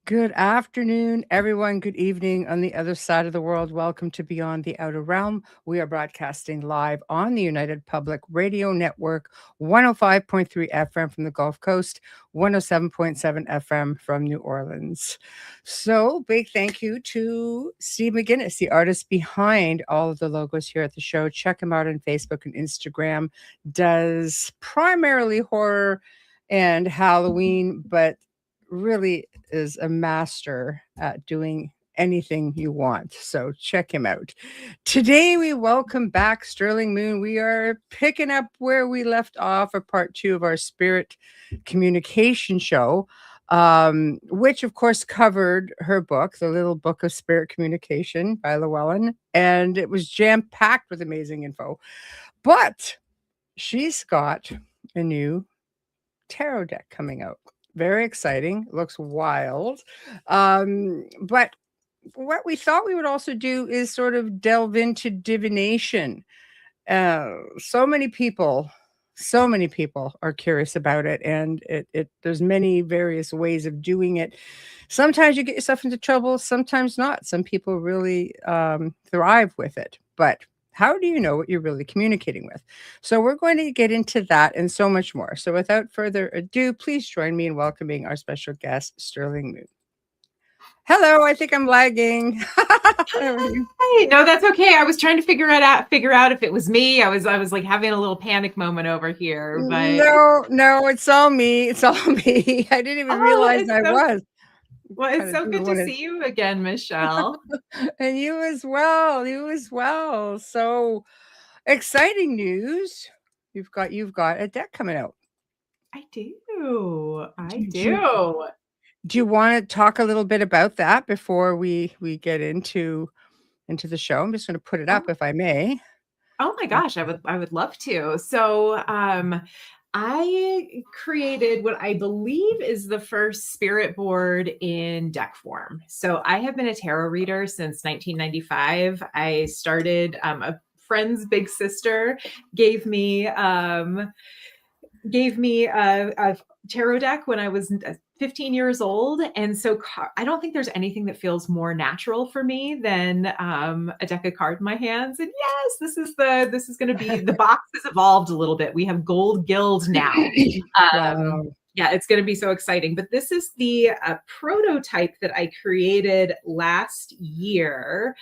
Good afternoon, everyone. Good evening on the other side of the world. Welcome to Beyond the Outer Realm. We are broadcasting live on the United Public Radio Network, 105.3 FM from the Gulf Coast, 107.7 FM from New Orleans. So, big thank you to Steve McGinnis, the artist behind all of the logos here at the show. Check him out on Facebook and Instagram. Does primarily horror and Halloween, but really is a master at doing anything you want. So check him out. Today we welcome back Sterling Moon. We are picking up where we left off for part 2 of our spirit communication show, which of course covered her book, The Little Book of Spirit Communication by Llewellyn, and it was jam-packed with amazing info. But she's got a new tarot deck coming out. Very exciting. Looks wild. But what we thought we would also do is sort of delve into divination. So many people are curious about it, and there's many various ways of doing it. Sometimes you get yourself into trouble, sometimes not. Some people really thrive with it, but how do you know what you're really communicating with? So we're going to get into that and so much more. So without further ado, please join me in welcoming our special guest, Sterling Moon. Hello, I think I'm lagging. Hey, no, that's okay. I was trying to figure out if it was me. I was like having a little panic moment over here, but no, it's all me. It's all me. I didn't even realize I was. Well, it's so good to see you again, Michelle. And you as well. You as well. So exciting news. You've got a deck coming out. I do. Do you want to talk a little bit about that before we get into the show? I'm just going to put it up if I may. Oh my gosh, I would love to. So, I created what I believe is the first spirit board in deck form. So I have been a tarot reader since 1995. I started, a friend's big sister gave me a tarot deck when I was 15 years old. And so I don't think there's anything that feels more natural for me than a deck of cards in my hands. And yes, this is going to be, the box has evolved a little bit. We have gold guild now. Wow. Yeah, it's going to be so exciting. But this is the prototype that I created last year.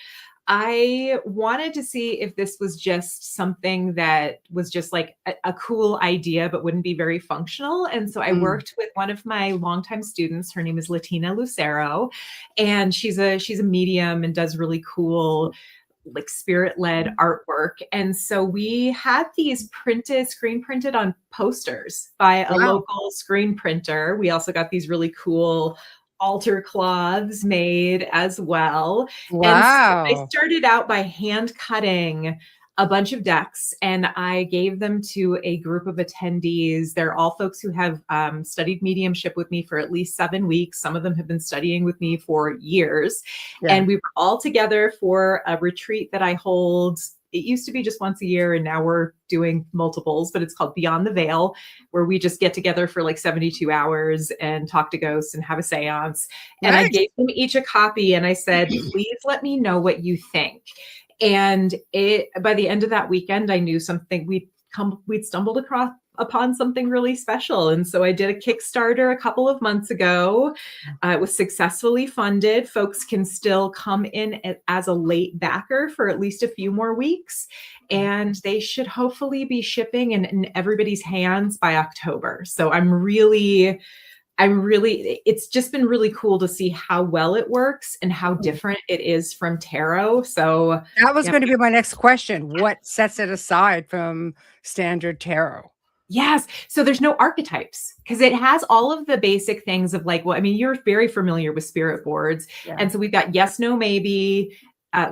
I wanted to see if this was just something that was just like a cool idea, but wouldn't be very functional. And so I worked with one of my longtime students. Her name is Latina Lucero, and she's a medium and does really cool, like spirit-led artwork. And so we had these screen printed on posters by a local screen printer. We also got these really cool altar cloths made as well. Wow. And so I started out by hand cutting a bunch of decks, and I gave them to a group of attendees. They're all folks who have studied mediumship with me for at least 7 weeks. Some of them have been studying with me for years. Yeah. And we were all together for a retreat that I hold. It used to be just once a year, and now we're doing multiples, but it's called Beyond the Veil, where we just get together for like 72 hours and talk to ghosts and have a seance. And I gave them each a copy, and I said, please let me know what you think. And by the end of that weekend, I knew something we'd stumbled upon something really special. And so I did a Kickstarter a couple of months ago. It was successfully funded. Folks can still come in as a late backer for at least a few more weeks. And they should hopefully be shipping in everybody's hands by October. So it's just been really cool to see how well it works and how different it is from tarot. So that was going to be my next question. What sets it aside from standard tarot? Yes. So there's no archetypes, because it has all of the basic things of like, well, I mean, you're very familiar with spirit boards. Yeah. And so we've got yes, no, maybe,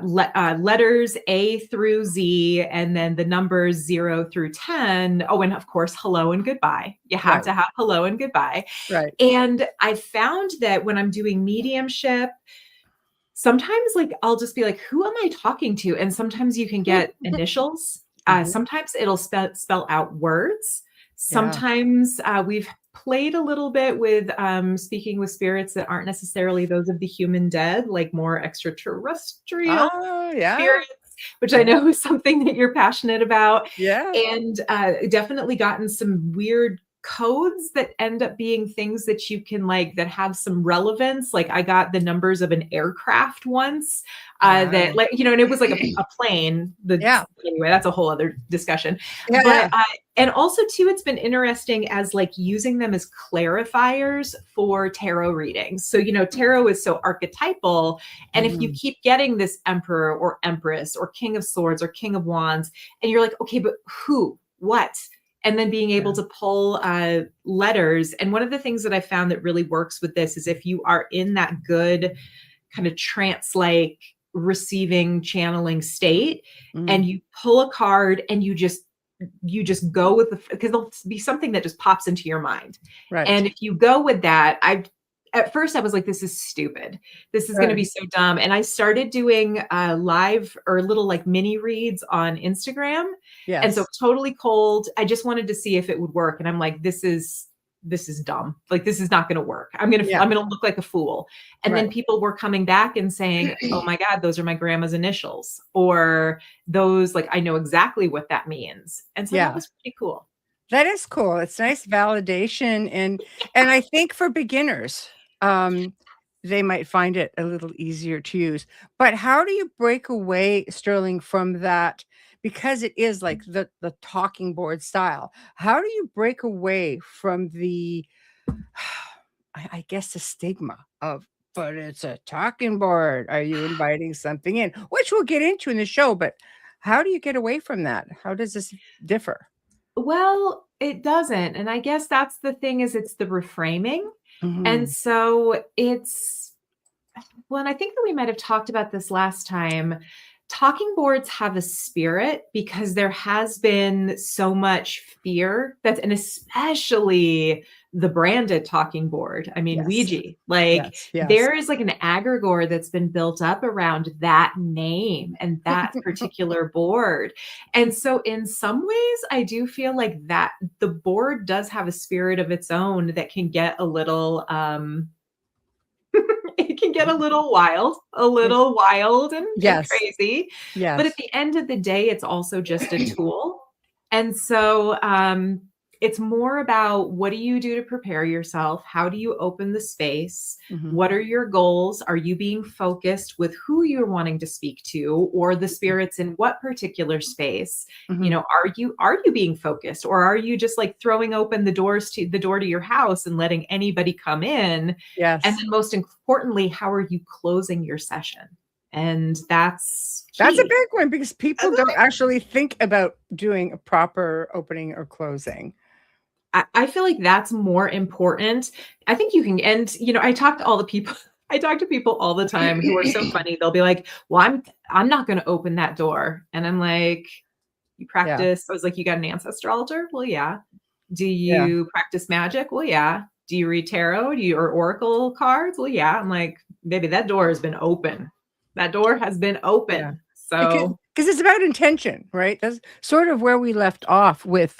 letters A through Z, and then the numbers 0 through 10. Oh, and of course, hello and goodbye. You have to have hello and goodbye. Right. And I found that when I'm doing mediumship, sometimes like I'll just be like, who am I talking to? And sometimes you can get initials. Sometimes it'll spell out words. Sometimes we've played a little bit with speaking with spirits that aren't necessarily those of the human dead, like more extraterrestrial Oh, yeah. spirits, which I Yeah. know is something that you're passionate about, Yeah. and definitely gotten some weird codes that end up being things that you can like that have some relevance. Like I got the numbers of an aircraft once that Wow. like and it was like a plane. Yeah. Anyway, that's a whole other discussion. Yeah. But Yeah. and also too, it's been interesting as like using them as clarifiers for tarot readings. So tarot is so archetypal, and if you Mhm. keep getting this emperor or empress or king of swords or king of wands, and you're like, okay, but who, what? And then being able Yeah. to pull letters. And one of the things that I found that really works with this is if you are in that good kind of trance-like receiving channeling state, Mhm. and you pull a card and you just go with the because there'll be something that just pops into your mind. Right. And if you go with that, at first I was like, this is stupid. This is going to Right. be so dumb. And I started doing live or little like mini reads on Instagram. And so Yes. totally cold. I just wanted to see if it would work. And I'm like, this is dumb. Like this is not going to work. Yeah. I'm going to look like a fool. And Right. then people were coming back and saying, "Oh my god, those are my grandma's initials." Or those like I know exactly what that means. And so that Yeah. was pretty cool. That is cool. It's nice validation, and I think for beginners, um, they might find it a little easier to use. But how do you break away, Sterling, from that? Because it is like the talking board style. How do you break away from the I guess the stigma of, but it's a talking board. Are you inviting something in? Which we'll get into in the show, but how do you get away from that? How does this differ? Well, it doesn't. And I guess that's the thing is it's the reframing. And Mhm. so it's well, and I think that we might have talked about this last time. Talking boards have a spirit because there has been so much fear that's, and especially the branded talking board. I mean, Yes. Ouija, like Yes, yes. there is like an aggregore that's been built up around that name and that particular board. And so, in some ways, I do feel like that the board does have a spirit of its own that can get a little, it can get a little wild and Yes, crazy. But at yes. the end of the day, it's also just a tool. And so it's more about what do you do to prepare yourself? How do you open the space? Mhm, What are your goals? Are you being focused with who you're wanting to speak to or the spirits in what particular space? mhm. Are you being focused or are you just like throwing open the door to your house and letting anybody come in? And Yes. then most importantly, how are you closing your session? And that's That's a key. big one because That's people a don't big actually think about doing a proper opening or closing. I feel like that's more important. I think you can, and I talk to all the people. I talk to people all the time who are so funny. They'll be like, "Well, I'm not going to open that door," and I'm like, "You Yeah, practice?" I was like, "You got an ancestor altar?" Well, yeah. Do yeah, you practice magic? Well, yeah. Do you read tarot? Or oracle cards? Well, yeah. I'm like, baby, that door has been open. That door has been yeah. open. Because So it's about intention, right? That's sort of where we left off with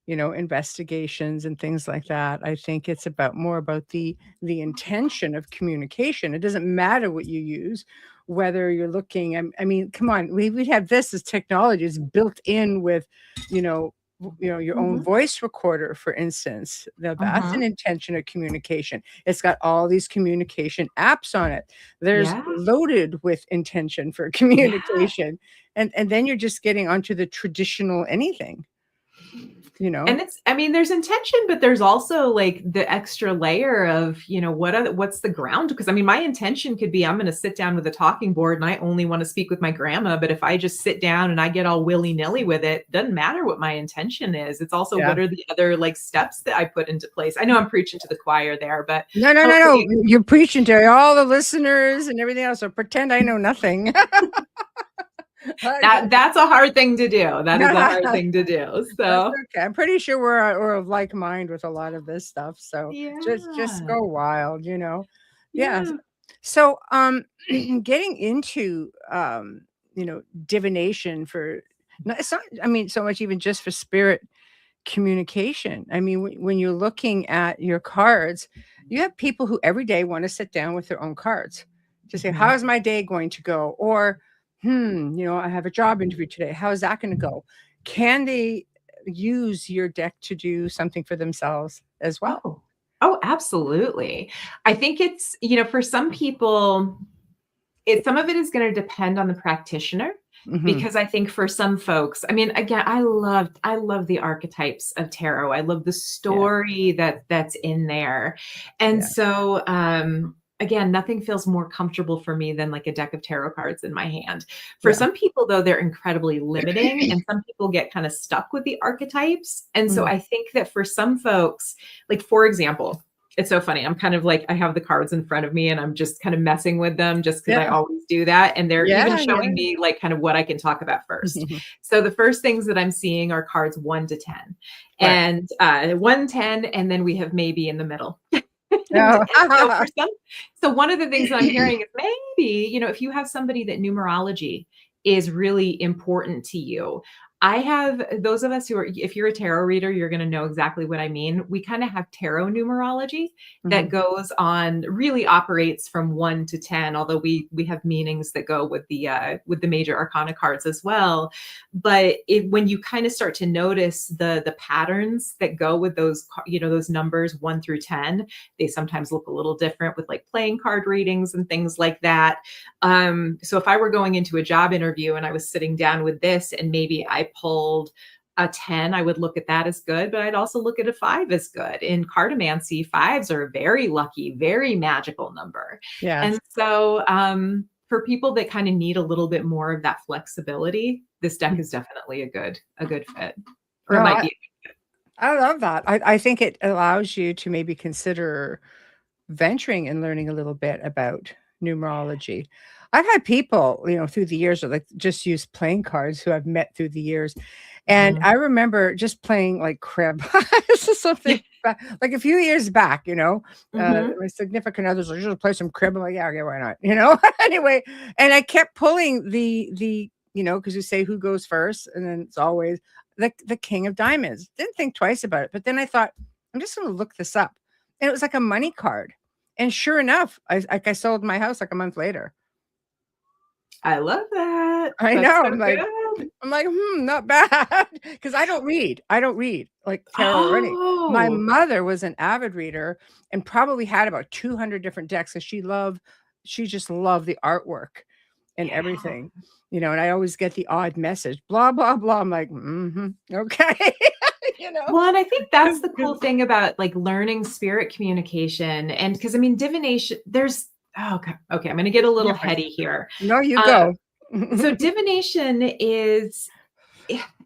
investigations and things like that. I think it's about more about the intention of communication. It doesn't matter what you use, whether you're looking. I mean, come on, we have this as technology. It's built in with, you know, your own mhm, voice recorder, for instance. Now that's an mhm. intention of communication. It's got all these communication apps on it. There's Yeah. loaded with intention for Yeah. communication, and then you're just getting onto the traditional anything. You know? And it's I mean, there's intention, but there's also, like, the extra layer of, what's the ground? Because, I mean, my intention could be I'm gonna sit down with a talking board and I only wanna speak with my grandma, but if I just sit down and I get all willy-nilly with it, doesn't matter what my intention is. It's also Yeah. what are the other, like, steps that I put into place. I know I'm preaching to the choir there, but No, no, no, no. hopefully You're preaching to all the listeners and everything else, so pretend I know nothing. Okay. that's a hard thing to do. That is a hard thing to do. That's So okay. I'm pretty sure we're of like mind with a lot of this stuff, so just yeah. go wild, you know? Yeah. Yeah. So, getting into, divination for no, it's not I mean, so much even just for spirit communication. I mean, when you're looking at your cards, you have people who every day want to sit down with their own cards to say, Mhm. how's my day going to go? Or, I have a job interview today. How's that going to go? Can they use your deck to do something for themselves as well? Oh. Oh, absolutely. I think it's, for some people, some of it is going to depend on the practitioner, Hmm. because I think for some folks, I mean, again, I love the archetypes of tarot. I love the Yeah. story that's in there. And Yeah. so again, nothing feels more comfortable for me than like a deck of tarot cards in my hand. For Yeah. some people though, they're incredibly limiting, and some people get kind of stuck with the archetypes. And so Mm. I think that for some folks, like for example, it's so funny. I'm kind of like, I have the cards in front of me and I'm just kind of messing with them just because I Yeah. always do that. And they're even Yeah. showing me like kind of what I can talk about first. So the first things that I'm seeing are cards 1 to 10, Right. and 110, and then we have maybe in the middle. And so Oh. for some, so one of the things that I'm hearing is maybe, if you have somebody that numerology is really important to you. I have those of us who are, if you're a tarot reader, you're going to know exactly what I mean. We kind of have tarot numerology that Mhm. goes on, really operates from 1 to 10, although we have meanings that go with the major arcana cards as well. But when you kind of start to notice the patterns that go with those, those numbers 1 through 10, they sometimes look a little different with like playing card readings and things like that. So if I were going into a job interview and I was sitting down with this and maybe I pulled a 10, I would look at that as good, but I'd also look at a 5 as good. In cartomancy, fives are a very lucky, very magical number. Yes. And so for people that kind of need a little bit more of that flexibility, this deck is definitely a good fit. Or it No, might I be. I love that. I think it allows you to maybe consider venturing and learning a little bit about numerology. I've had people, through the years, or like just use playing cards who I've met through the years. And Mhm. I remember just playing like crib. This is something like a few years back, Mhm. my significant others like, just play some crib. I'm like, yeah, okay, why not? Anyway, and I kept pulling because you say who goes first, and then it's always the king of diamonds. Didn't think twice about it. But then I thought, I'm just gonna look this up. And it was like a money card. And sure enough, I sold my house like a month later. I love that. I That's know. so I'm like, good. not bad. Because I don't read. I don't read like tarot or any. My Oh. mother was an avid reader and probably had about 200 different decks because she just loved the artwork and Yeah. everything, and I always get the odd message, blah, blah, blah. I'm like, okay, you know, Well, and I think that's the 'cause cool thing about like learning spirit communication. And because I mean, divination, okay, I'm going to get a little different. heady here. No, you Uh, go. so divination is,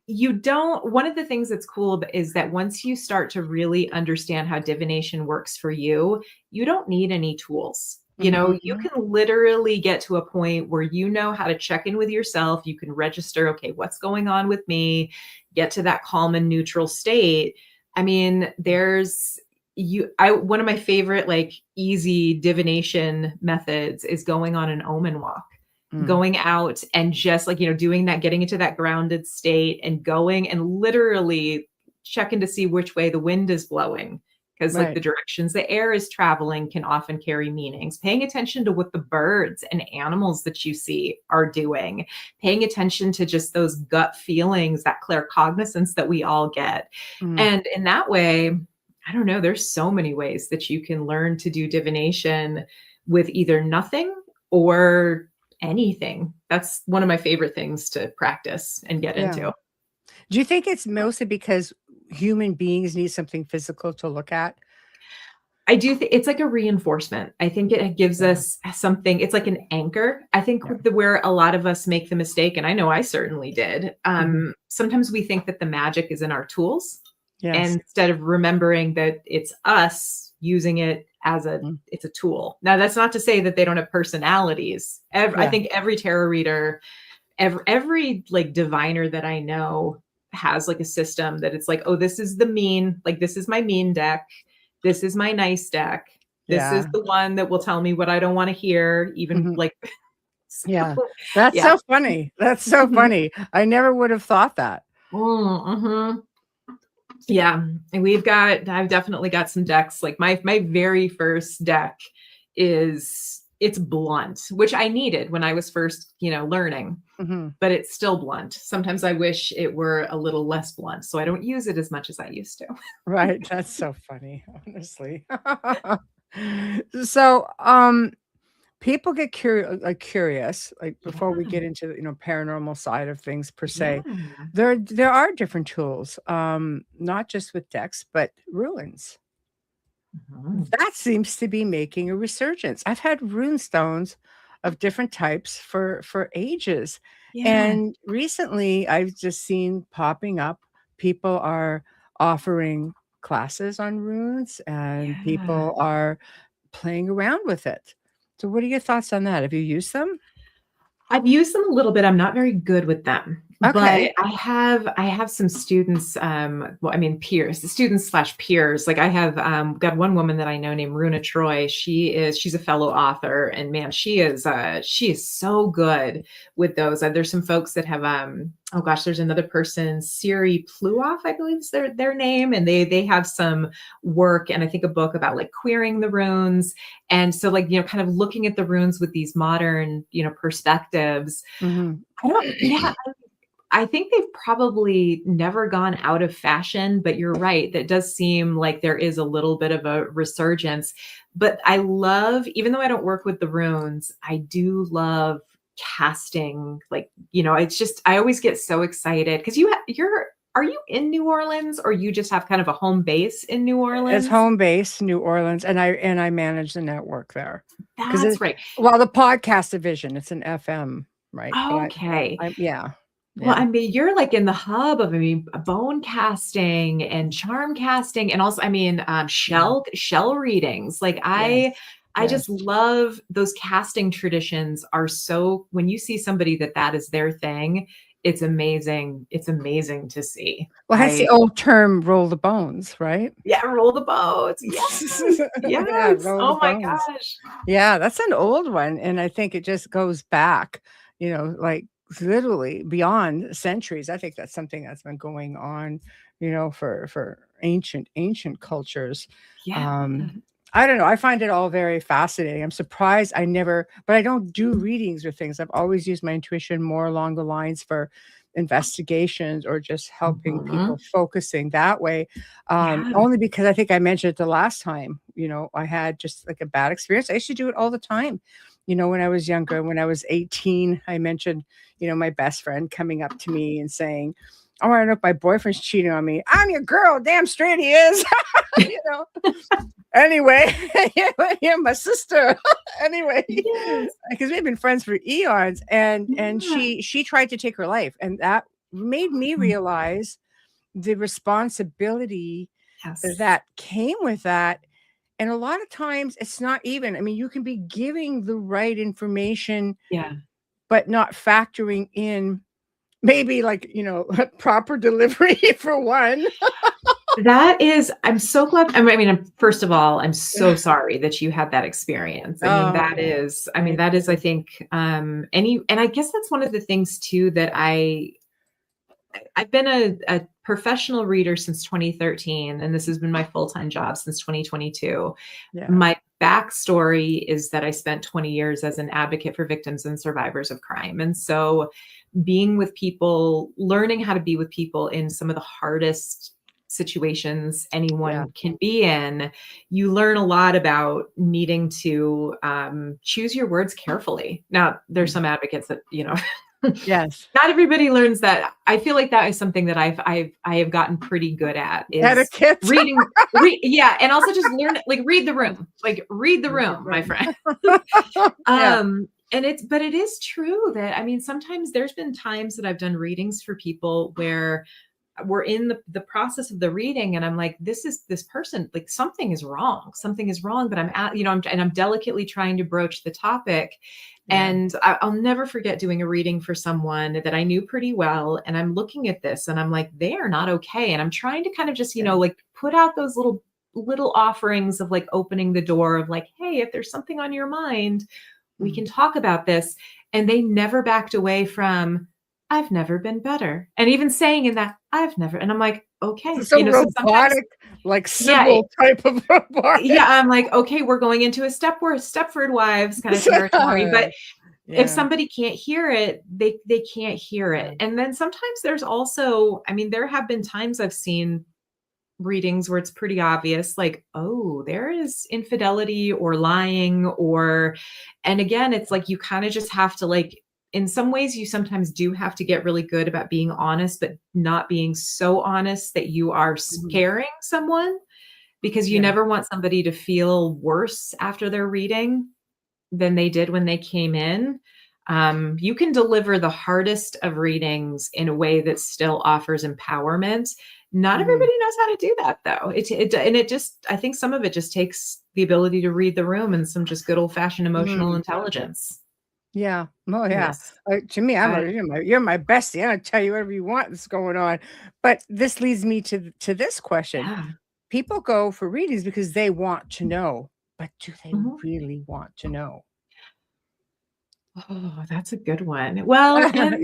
you don't, one of the things that's cool is that once you start to really understand how divination works for you, you don't need any tools. You Mhm. can literally get to a point where you know how to check in with yourself. You can register, okay, what's going on with me? Get to that calm and neutral state. I mean, one of my favorite like easy divination methods is going on an omen walk, Mm. going out and just like, doing that, getting into that grounded state and going and literally checking to see which way the wind is blowing. Because like the Right. directions the air is traveling can often carry meanings. Paying attention to what the birds and animals that you see are doing, paying attention to just those gut feelings, that claircognizance that we all get. Mm. And in that way, I don't know, there's so many ways that you can learn to do divination with either nothing or anything. That's one of my favorite things to practice and get Yeah. into. Do you think it's mostly because human beings need something physical to look at? I do think it's like a reinforcement. I think it gives Yeah. us something. It's like an anchor. I think Yeah. where a lot of us make the mistake, and I know I certainly did. Mhm. Sometimes we think that the magic is in our tools, Yes. and instead of remembering that it's us using it as Mm. it's a tool. Now, that's not to say that they don't have personalities. I Yeah. think every tarot reader, every like diviner that I know has like a system that it's like, oh, this is the mean, like this is my mean deck. This is my nice deck. This is Yeah. the one that will tell me what I don't want to hear, even Mhm. like, so, Yeah. That's yeah. so funny. That's so Mhm. funny. I never would have thought that. Mhm. Yeah, and I've definitely got some decks. Like my very first deck it's blunt, which I needed when I was first, learning, Hmm. but it's still blunt. Sometimes I wish it were a little less blunt, so I don't use it as much as I used to. Right. That's so funny, honestly. So, people get curious, like before we Yeah. get into the, paranormal side of things per Yeah. se. There are different tools, not just with decks, but ruins. Mhm. That seems to be making a resurgence. I've had rune stones of different types for ages, Yeah. and recently I've just seen popping up. People are offering classes on runes, and Yeah. people are playing around with it. So, what are your thoughts on that? Have you used them? I've used them a little bit. I'm not very good with them, Okay. but I have some students, well, I mean peers, students slash peers. Like I have got one woman that I know named Runa Troy. She's a fellow author, and man, she is so good with those. There's some folks that have oh gosh, there's another person, Siri Pluoff, I believe is their name, and they have some work and I think a book about like queering the runes. And so, like, kind of looking at the runes with these modern, perspectives. Mhm. I don't, yeah, I think they've probably never gone out of fashion, but you're right. That does seem like there is a little bit of a resurgence. But I love, even though I don't work with the runes, I do love casting. Like, it's just, I always get so excited because are you in New Orleans or you just have kind of a home base in New It's Orleans? home base, New Orleans, and I manage the network there because That's right. the podcast division, it's an FM, right? But Okay. yeah, Well, yeah, I mean, you're like in the hub of, I mean, bone casting and charm casting, and also, I mean, mhm, shell readings. Like I, yes, I yes. just love those casting traditions. Are so when you see somebody that is their thing, it's amazing. It's amazing to see. Well, hence the old term "roll the bones," right? Yeah, roll the boats. Yes, Yeah, yes. roll the Oh my bones. gosh. Yeah, that's an old one, and I think it just goes back, like, literally beyond centuries. I think that's something that's been going on, for ancient cultures. Yeah. Um, I don't know, I find it all very fascinating. I'm surprised I don't do readings or things. I've always used my intuition more along the lines for investigations or just helping Mhm. people focusing that way. Yeah. Only because I think I mentioned it the last time, I had just like a bad experience. I used to do it all the time. When I was younger, when I was 18, I mentioned, my best friend coming up to me and saying, I want to know if my boyfriend's cheating on me. I'm your girl. Damn straight he is. you know, anyway, yeah, my sister. Anyway, Yes. because we've been friends for eons, and Yeah. she tried to take her life, and that made me Mm. realize the responsibility Yes. that came with that. And a lot of times it's not even, I mean, you can be giving the right information, Yeah. but not factoring in maybe like, proper delivery for one. I'm so glad. I mean, first of all, I'm so sorry that you had that experience. Oh, I mean, thank that is, I you. think, and I guess that's one of the things too that I've been a professional reader since 2013, and this has been my full-time job since 2022. Yeah. My backstory is that I spent 20 years as an advocate for victims and survivors of crime. And so being with people, learning how to be with people in some of the hardest situations Yeah. anyone can be in, you learn a lot about needing to choose your words carefully. Now, there's Mm. some advocates that, Yes. not everybody learns that. I feel like that is something that I have gotten pretty good at is Etiquette. yeah, and also just learn like read the room, my friend. Yeah. But it is true that I mean sometimes there's been times that I've done readings for people where we're in the process of the reading and I'm like, this person, like something is wrong, but I'm delicately trying to broach the topic. Yeah. And I'll never forget doing a reading for someone that I knew pretty well. And I'm looking at this and I'm like, they are not okay. And I'm trying to kind of just, Yeah. like put out those little offerings of like opening the door of like, hey, if there's something on your mind, we Mhm. can talk about this. And they never backed away from, I've never been better. And even saying in that, I've never, and I'm like, okay, So so sometimes, robotic, like yeah, symbol type of robotic. yeah, I'm like, okay, we're going into a Stepford Wives kind of territory. But if Yeah. somebody can't hear it, they can't hear Yeah. it. And then sometimes there's also, I mean, there have been times I've seen readings where it's pretty obvious, like, oh, there is infidelity or lying, or, and again, it's like you kind of just have to, like, in some ways, you sometimes do have to get really good about being honest, but not being so honest that you are Mhm. scaring someone, because you Yeah. never want somebody to feel worse after their reading than they did when they came in. You can deliver the hardest of readings in a way that still offers empowerment. Not Mhm. everybody knows how to do that, though. And it just, I think some of it just takes the ability to read the room and some just good old fashioned emotional Mm. intelligence. Yeah. Oh, yeah. Yes. To me, I'm I, a you're my bestie. I'm gonna tell you whatever you want that's going on. But this leads me to this question. yeah. People go for readings because they want to know, but do they Mhm. really want to know? Oh, that's a good one. Well, and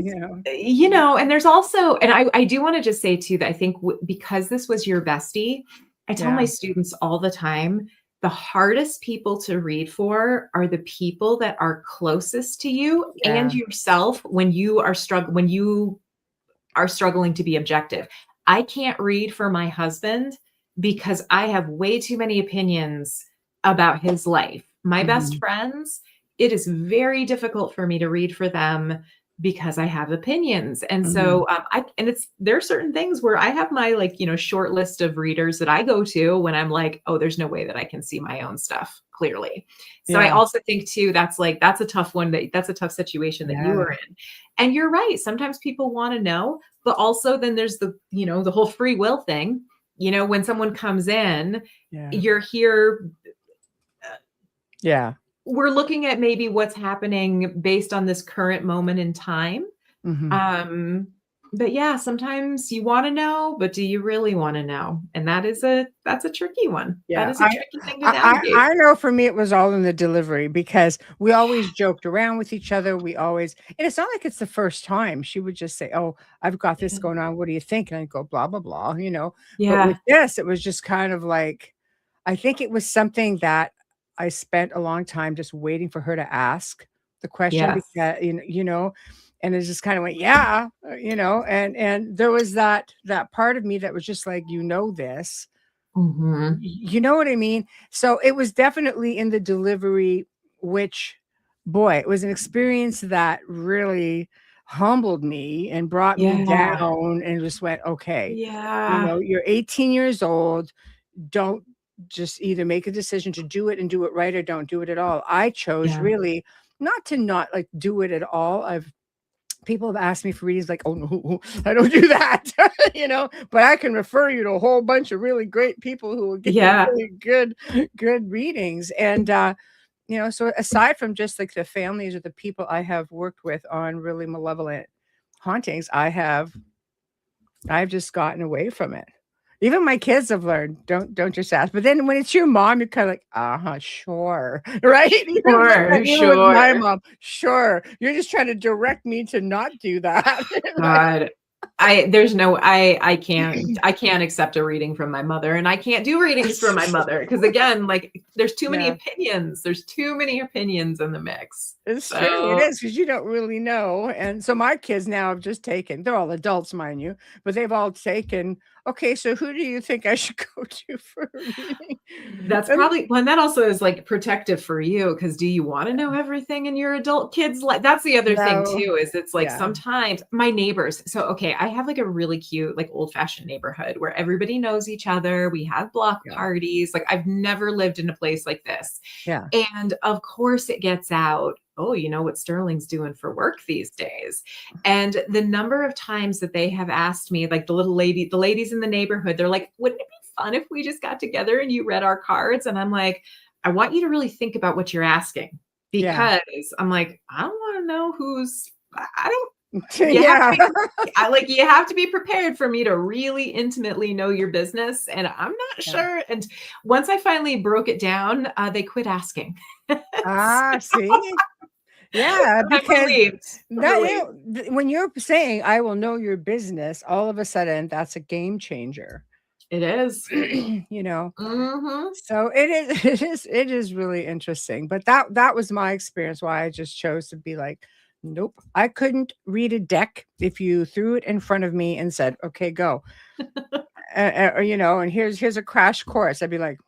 You know? and there's also, and I do want to just say too that I think because this was your bestie, I tell my Yeah. students all the time, the hardest people to read for are the people that are closest to you and Yeah. yourself when you are struggling to be objective. I can't read for my husband because I have way too many opinions about his life. My best Mhm. friends, it is very difficult for me to read for them because I have opinions. And Mhm. so there are certain things where I have my, like, short list of readers that I go to when I'm like, oh, there's no way that I can see my own stuff clearly. So I Yeah. also think too, that's a tough one, that's a tough situation that you Yeah. are in. And you're right. Sometimes people want to know, but also then there's the whole free will thing. When someone comes in, Yeah. you're here, Yeah. we're looking at maybe what's happening based on this current moment in time. Mhm. Um, but yeah, sometimes you want to know, but do you really want to know? And that's a tricky one. That Yeah, is a tricky thing to I I navigate. I know for me it was all in the delivery because we always joked around with each other, we always and it's not like it's the first time, she would just say, "Oh, I've got this Yeah. going on, what do you think?" And I'd go, "Blah, blah, blah," but with Yeah. this, it was just kind of like I think it was something that I spent a long time just waiting for her to ask the question Yes. because and it just kinda went, "Yeah," and there was that part of me that was just like, "You know this." Hmm. You know what I mean? So, it was definitely in the delivery, which, boy, it was an experience that really humbled me and brought me Yeah. down and just went, "Okay, Yeah. you're 18 years old, don't just either make a decision to do it and do it right or don't do it at all." I chose Yeah. really not to not, like, do it at all. People have asked me for readings like, "Oh, no, I don't do that," but I can refer you to a whole bunch of really great people who will give you Yeah. really good readings, and, so aside from just, like, the families or the people I have worked with on really malevolent hauntings, I've just gotten away from it. Even my kids have learned, "Don't just ask," but then when it's your mom, you're kinda like, "Uh-huh, sure," right? Sure. Even with my Sure. mom, "Sure, you're just trying to direct me to not do that." Right? God, I can't accept a reading from my mother, and I can't do readings from my mother because, again, like, there's too many Yeah, opinions. There's too many opinions in the mix. it's true, it So, is because you don't really know, and so my kids now have just taken they're all adults, mind you, but they've all taken, "Okay, so who do you think I should go to for a reading?" that's And probably well, and that also is, like, protective for you, because do you wanna know everything in your adult kids' that's the other thing no, too, is it's like yeah, sometimes my neighbors, so, okay, I have, like, a really cute, like, old-fashioned neighborhood where everybody knows each other, we have block yeah, parties, like, I've never lived in a place like this. yeah, And of course it gets out, "Oh, you know what Sterling's doing for work these days." And the number of times that they have asked me, like, the ladies in the neighborhood, they're like, "Wouldn't it be fun if we just got together and you read our cards?" And I'm like, "I want you to really think about what you're asking." yeah, Because I'm like, I don't want to know I don't, you have to yeah, be, you have to be prepared for me to really intimately know your business. And I'm not yeah. sure. And once I finally broke it down, they quit asking. Ah, see? Yeah, I'm because relieved. I'm that, relieved. when you're saying, "I will know your business," all of a sudden, that's a game changer. It is. You know? Mm-hmm. So it is it is really interesting, but that was my experience why I just chose to be like, "Nope, I couldn't read a deck if you threw it in front of me and said, 'Okay, go.'" Or, and here's a crash course. I'd be like,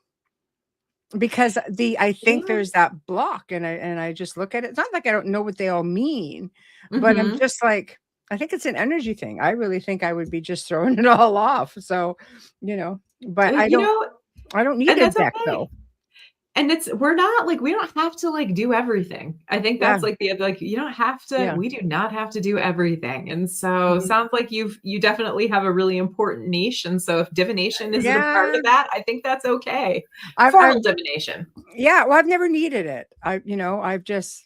because I think Yeah. there's that block, and I just look at it. It's not like I don't know what they all mean, but I'm Mm-hmm. just like, I think it's an energy thing. I really think I would be just throwing it all off. So, but I You don't know, I don't need and a that's deck okay. though. And we're not like, we don't have to like do everything. I think Yeah, that's like like, you don't have to, yeah. we do not have to do everything. And so Mhm. sounds like you definitely have a really important niche. And so if divination isn't a part Yeah, of that, I think that's okay. I've Formal divination. yeah, well, I've never needed it. I've just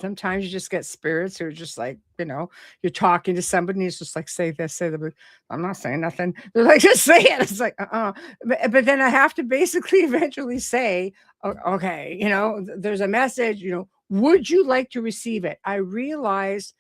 sometimes you just get spirits who are just like, you're talking to somebody and it's just like, say this, say that. But I'm not saying nothing. They're like, just say it. It's like, But then I have to basically eventually say, okay, there's a message, would you like to receive it? I realized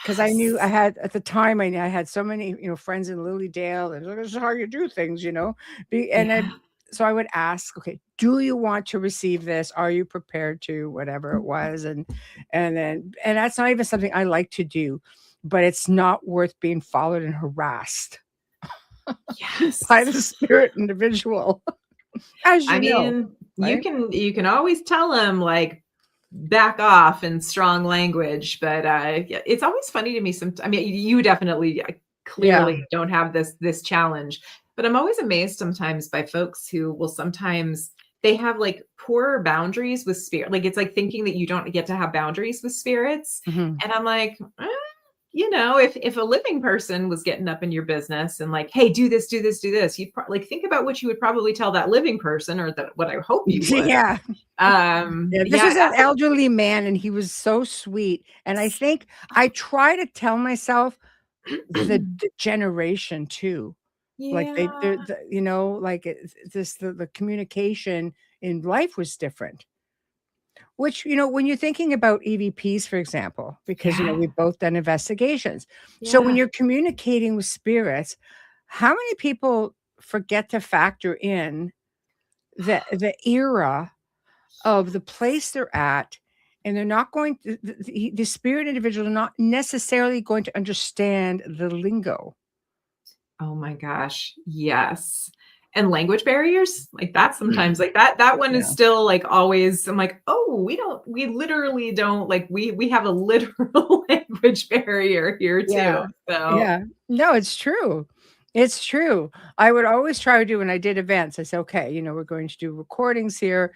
because I knew I Yes. had at the time I had so many friends in Lilydale, and this is how you do things, and I Yeah. so I would ask, okay, do you want to receive this? Are you prepared to whatever it was? And that's not even something I like to do, but it's not worth being followed and harassed by Yes. the spirit individual, as I you know, mean, right? you can always tell them like back off in strong language, but yeah, it's always funny to me. I mean, you definitely Yeah. clearly don't have this challenge, but I'm always amazed sometimes by folks who will sometimes they have like poor boundaries with spirit. Like it's like thinking that you don't get to have boundaries with spirits, Mhm. and I'm like, if a living person was getting up in your business and like, hey, do this, do this, do this, you'd like think about what you would probably tell that living person, or that what I hope you would. Yeah. Yeah, this Yeah, was an elderly man, and he was so sweet, and I think I try to tell myself the generation too, like yeah, like, the communication in life was different, which, when you're thinking about EVPs, for example, because, yeah, we've both done investigations. So when yeah. you're communicating with spirits, how many people forget to factor in the era of the place they're at, and they're not going to the spirit individuals are not necessarily going to understand the lingo. Oh my gosh, yes. And language barriers, like that sometimes, like that one is Yeah. still like always, I'm like, oh, we literally don't like we have a literal language barrier here Yeah. too. So Yeah. No, it's true. It's true. I would always try to do when I did events, I say, "Okay, we're going to do recordings here.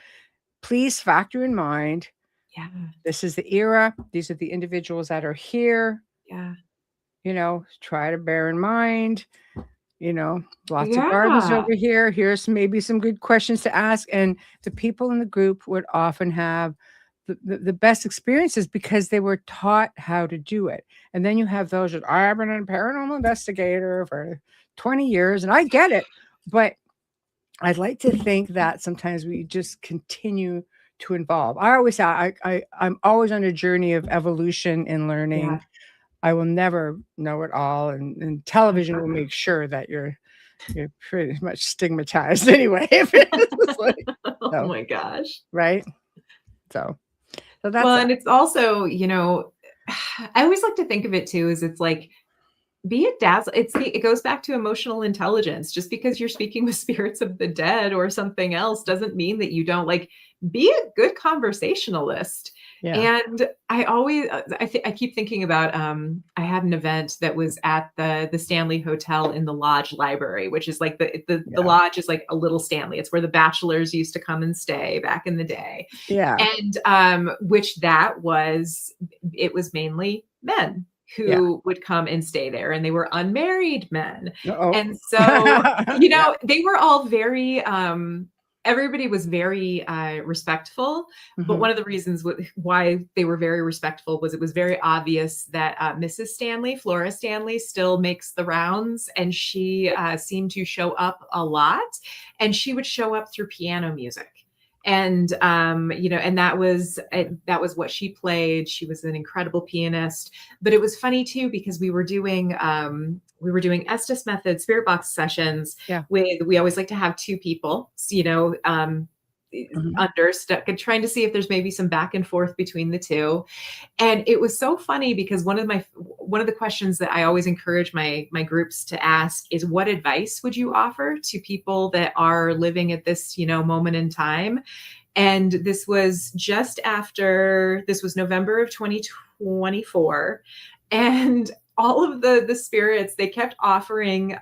Please factor in mind, yeah, this is the era, these are the individuals that are here, yeah. try to bear in mind, lots of gardens Yeah. over here. Here's maybe some good questions to ask." And the people in the group would often have the best experiences because they were taught how to do it. And then you have those that I've been a paranormal investigator for 20 years, and I get it. But I'd like to think that sometimes we just continue to evolve. I always say I'm always on a journey of evolution and learning. Yeah. I will never know it all, and television will make sure that you're pretty much stigmatized anyway. If it's like, Oh so, my gosh. right? So, so that's Well, that. and it's also, I always like to think of it too, is it's like be it dazzle. It goes back to emotional intelligence. Just because you're speaking with spirits of the dead or something else doesn't mean that you don't like be a good conversationalist. Yeah. And I always, I keep thinking about, I had an event that was at the Stanley Hotel in the Lodge Library, which is like the Yeah. Lodge is like a little Stanley. It's where the bachelors used to come and stay back in the day. Yeah. And which it was mainly men Yeah. who would come and stay there, and they were unmarried men. Uh-oh. And so, Yeah. they were all very everybody was very respectful, but Mhm. one of the reasons why they were very respectful was it was very obvious that Mrs. Stanley, Flora Stanley, still makes the rounds, and she seemed to show up a lot, and she would show up through piano music. And and that was what she played. She was an incredible pianist. But it was funny too, because we were doing Estes method spirit box sessions Yeah. we always like to have two people, Mhm. under stuck and trying to see if there's maybe some back and forth between the two. And it was so funny because one of the questions that I always encourage my groups to ask is, what advice would you offer to people that are living at this, moment in time? And this was November of 2024. And all of the spirits, they kept offering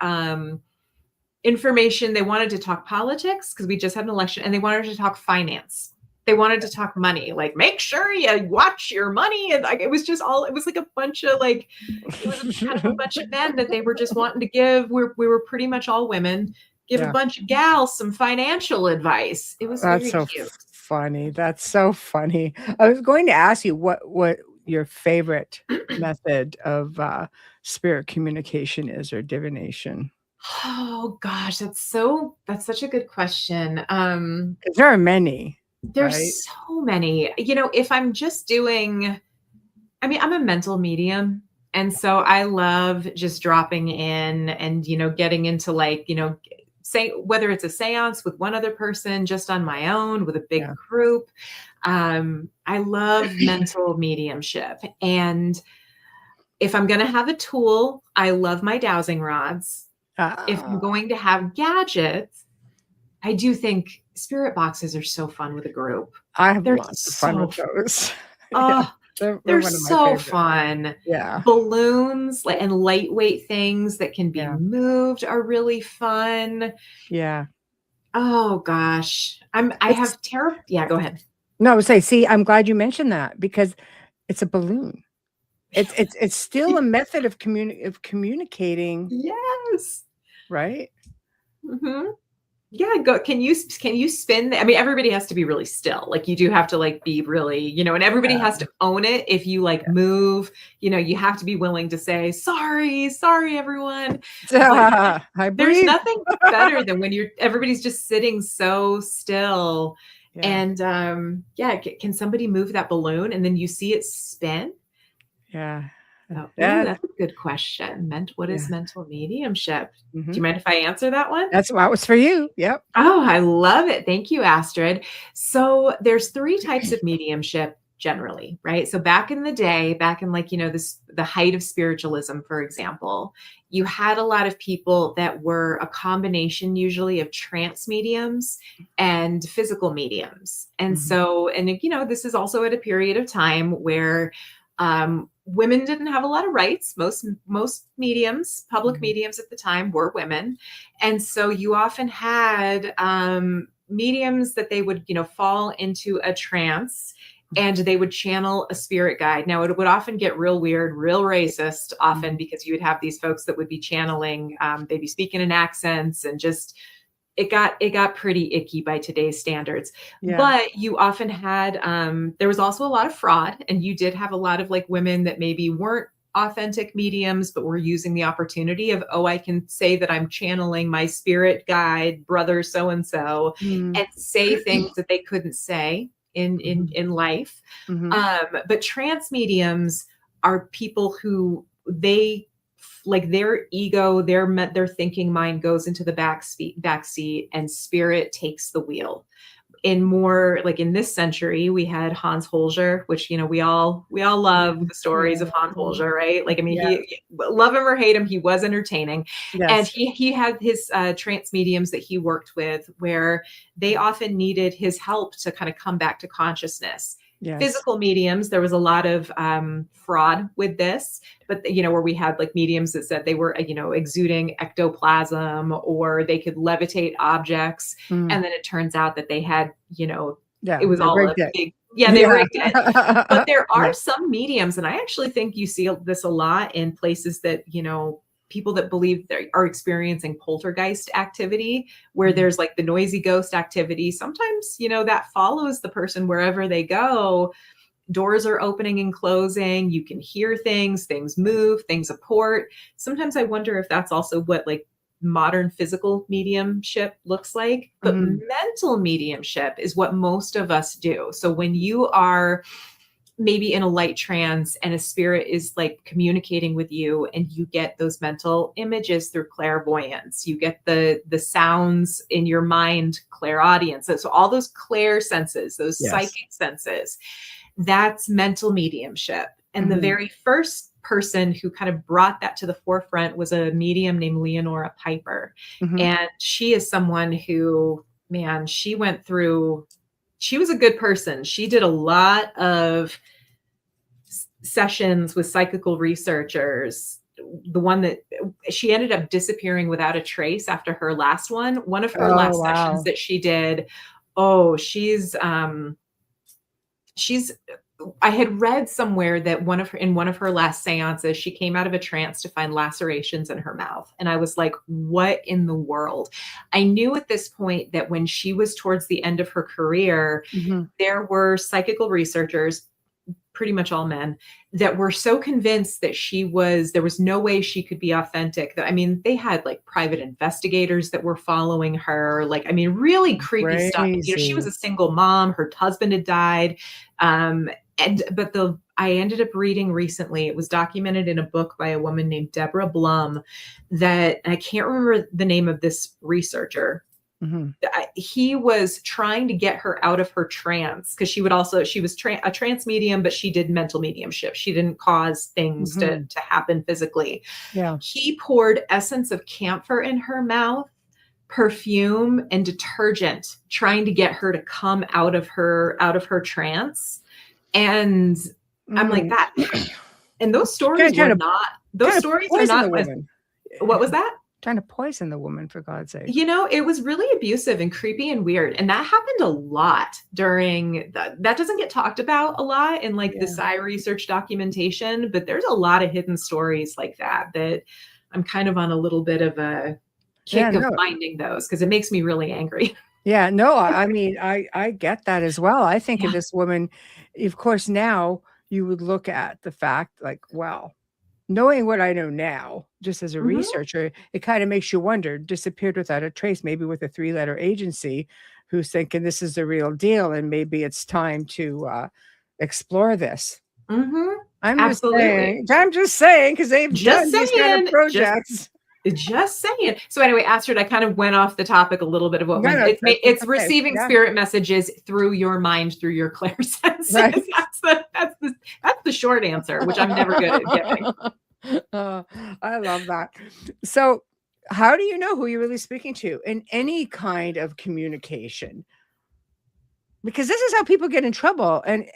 information. They wanted to talk politics because we just had an election, and they wanted to talk finance. They wanted to talk money, like make sure you watch your money. And like, it was like a bunch of it was kind of a bunch of men that they were just wanting to give. We were pretty much all women, give a Yeah. bunch of gals some financial advice. It was That's very so cute. funny. That's so funny. I was going to ask you what your favorite method of spirit communication is, or divination. Oh gosh, that's such a good question. 'Cause there are many, right? There's so many. If I'm just doing, I'm a mental medium. And so I love just dropping in and, getting into say whether it's a seance with one other person, just on my own, with a big Yeah. group. I love mental mediumship. And if I'm going to have a tool, I love my dowsing rods. If I'm Ah, going to have gadgets, I do think spirit boxes are so fun with a group. I have They're lots of fun so with those. Yeah, Oh, they're they're one of my so favorite. fun. Yeah, Balloons and lightweight things that can be yeah, moved are really fun. yeah. Oh gosh. I It's have terrible. Yeah, go ahead. No, I would say, see, I'm glad you mentioned that because it's a balloon. It's still a method of communicating, Yes. right? hmm Yeah, go. Can you spin? Everybody has to be really still. Like you do have to be really, and everybody has Yeah. to own it. If you move, you have to be willing to say, sorry, everyone. But I there's breathe. nothing better than when everybody's just sitting so still. Yeah, And yeah, can somebody move that balloon and then you see it spin? yeah, Ooh, that that's a good question. What is yeah, mental mediumship? Do mhm. you mind if I answer that one? That's that was for you. Yep. Oh, I love it. Thank you, Astrid. So there's three types of mediumship generally, right? So back in the day, back in the height of spiritualism, for example, you had a lot of people that were a combination usually of trance mediums and physical mediums. And Mhm, so, and this is also at a period of time where women didn't have a lot of rights. Most mediums, public mhm, mediums at the time, were women. And so you often had mediums that they would, fall into a trance and they would channel a spirit guide. Now, it would often get real weird, real racist, often mhm. because you would have these folks that would be channeling, they'd be speaking in accents and just it got pretty icky by today's standards. Yeah. But you often had there was also a lot of fraud, and you did have a lot of women that maybe weren't authentic mediums but were using the opportunity of, oh, I can say that I'm channeling my spirit guide brother so and so, Mm. and say things that they couldn't say in in Mhm, in life. mhm. But trance mediums are people who their ego, their thinking mind goes into the back seat, and spirit takes the wheel. In more in this century, we had Hans Holzer, which we all love Yeah, the stories yeah, of Hans yeah, Holzer, right? yeah, He love him or hate him, he was entertaining. And yes, he had his trance mediums that he worked with, where they often needed his help to kind of come back to consciousness. yes. Physical mediums, there was a lot of fraud with this, but where we had mediums that said they were exuding ectoplasm, or they could levitate objects, Mm, and then it turns out that they had, it yeah, was they all a rigged it. big, yeah, they Yeah. rigged it. But there Yeah, are some mediums, and I actually think you see this a lot in places that, people that believe they are experiencing poltergeist activity, where mhm, there's the noisy ghost activity. Sometimes, that follows the person wherever they go. Doors are opening and closing. You can hear things move, things apport. Sometimes I wonder if that's also what modern physical mediumship looks like, but mental mediumship is what most of us do. So when you are maybe in a light trance and a spirit is like communicating with you, and you get those mental images through clairvoyance, you get the sounds in your mind, clairaudience. So all those clair senses, those psychic senses, that's mental mediumship. And the very first person who kind of brought that to the forefront was a medium named Leonora Piper. And she is someone who, man, she was a good person. She did a lot of sessions with psychical researchers. The one that she ended up disappearing without a trace after her last one. One of her last sessions that she did. Oh, she's I had read somewhere that in one of her last seances, she came out of a trance to find lacerations in her mouth. And I was like, what in the world? I knew at this point that when she was towards the end of her career, there were psychical researchers, pretty much all men, that were so convinced that there was no way she could be authentic. I mean, they had like private investigators that were following her. Like, I mean, really creepy stuff. You know, she was a single mom. Her husband had died. I ended up reading recently, it was documented in a book by a woman named Deborah Blum, that I can't remember the name of this researcher. He was trying to get her out of her trance, because she was a trance medium, but she did mental mediumship. She didn't cause things to happen physically. Yeah. He poured essence of camphor in her mouth, perfume, and detergent, trying to get her to come out of her trance. And I'm like that. And those stories are not. What was that? Trying to poison the woman, for God's sake. You know, it was really abusive and creepy and weird. And that happened a lot during that doesn't get talked about a lot in like the Psi research documentation, but there's a lot of hidden stories like that I'm kind of on a little bit of a kick of finding those, because it makes me really angry. Yeah, no, I mean, I get that as well. I think of this woman, of course, now you would look at the fact like, wow, knowing what I know now, just as a researcher, it kind of makes you wonder, disappeared without a trace, maybe with a 3-letter agency who's thinking this is the real deal and maybe it's time to explore this. I'm just saying, because they've done these kind of projects. Just saying. So anyway, Astrid, I kind of went off the topic a little bit of what it's receiving spirit messages through your mind, through your clairsenses. Right. That's the short answer, which I'm never good at giving. I love that. So how do you know who you're really speaking to in any kind of communication? Because this is how people get in trouble. And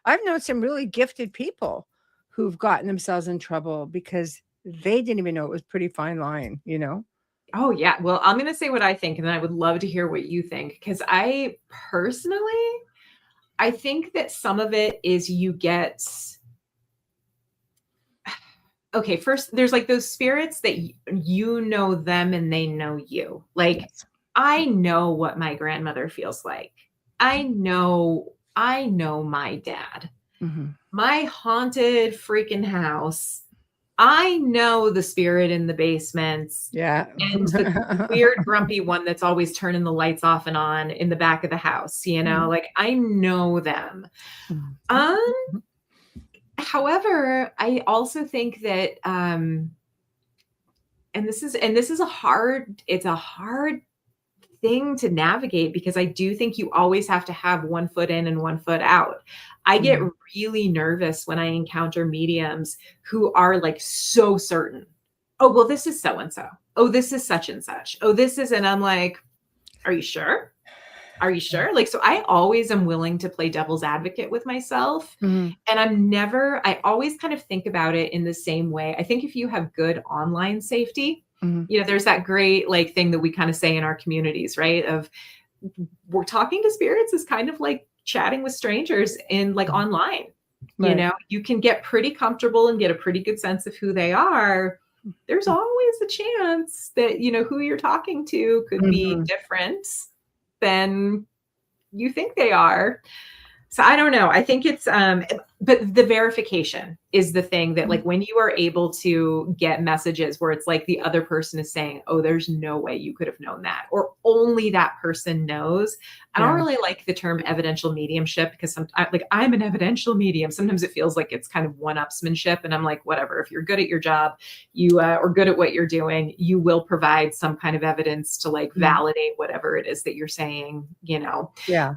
I've known some really gifted people who've gotten themselves in trouble because they didn't even know it was a pretty fine line, you know? Oh, yeah. Well, I'm going to say what I think, and then I would love to hear what you think. Because I think that some of it is okay, first, there's like those spirits that you know them and they know you. Like, I know what my grandmother feels like. I know my dad. My haunted freaking house. I know the spirit in the basements. Yeah. And the weird, grumpy one that's always turning the lights off and on in the back of the house, you know, like I know them. However, I also think that, and this is a hard thing to navigate, because I do think you always have to have one foot in and one foot out. I get really nervous when I encounter mediums who are like so certain. Oh, well, this is so-and-so. Oh, this is such and such. Oh, this is, and I'm like, are you sure? Are you sure? Like, so I always am willing to play devil's advocate with myself. And I always kind of think about it in the same way. I think if you have good online safety, you know, there's that great like thing that we kind of say in our communities, right? Of we're talking to spirits is kind of like chatting with strangers in like online. Right. You know, you can get pretty comfortable and get a pretty good sense of who they are. There's always a chance that, you know, who you're talking to could be different than you think they are. So I don't know. I think it's, but the verification is the thing that, Mhm. like, when you are able to get messages where it's like the other person is saying, oh, there's no way you could have known that, or only that person knows. I don't Yeah. really like the term evidential mediumship because like, I'm an evidential medium. Sometimes it feels like it's kind of one-upsmanship. And I'm like, whatever, if you're good at your job, you or good at what you're doing, you will provide some kind of evidence to like Mhm. validate whatever it is that you're saying, you know. Yeah.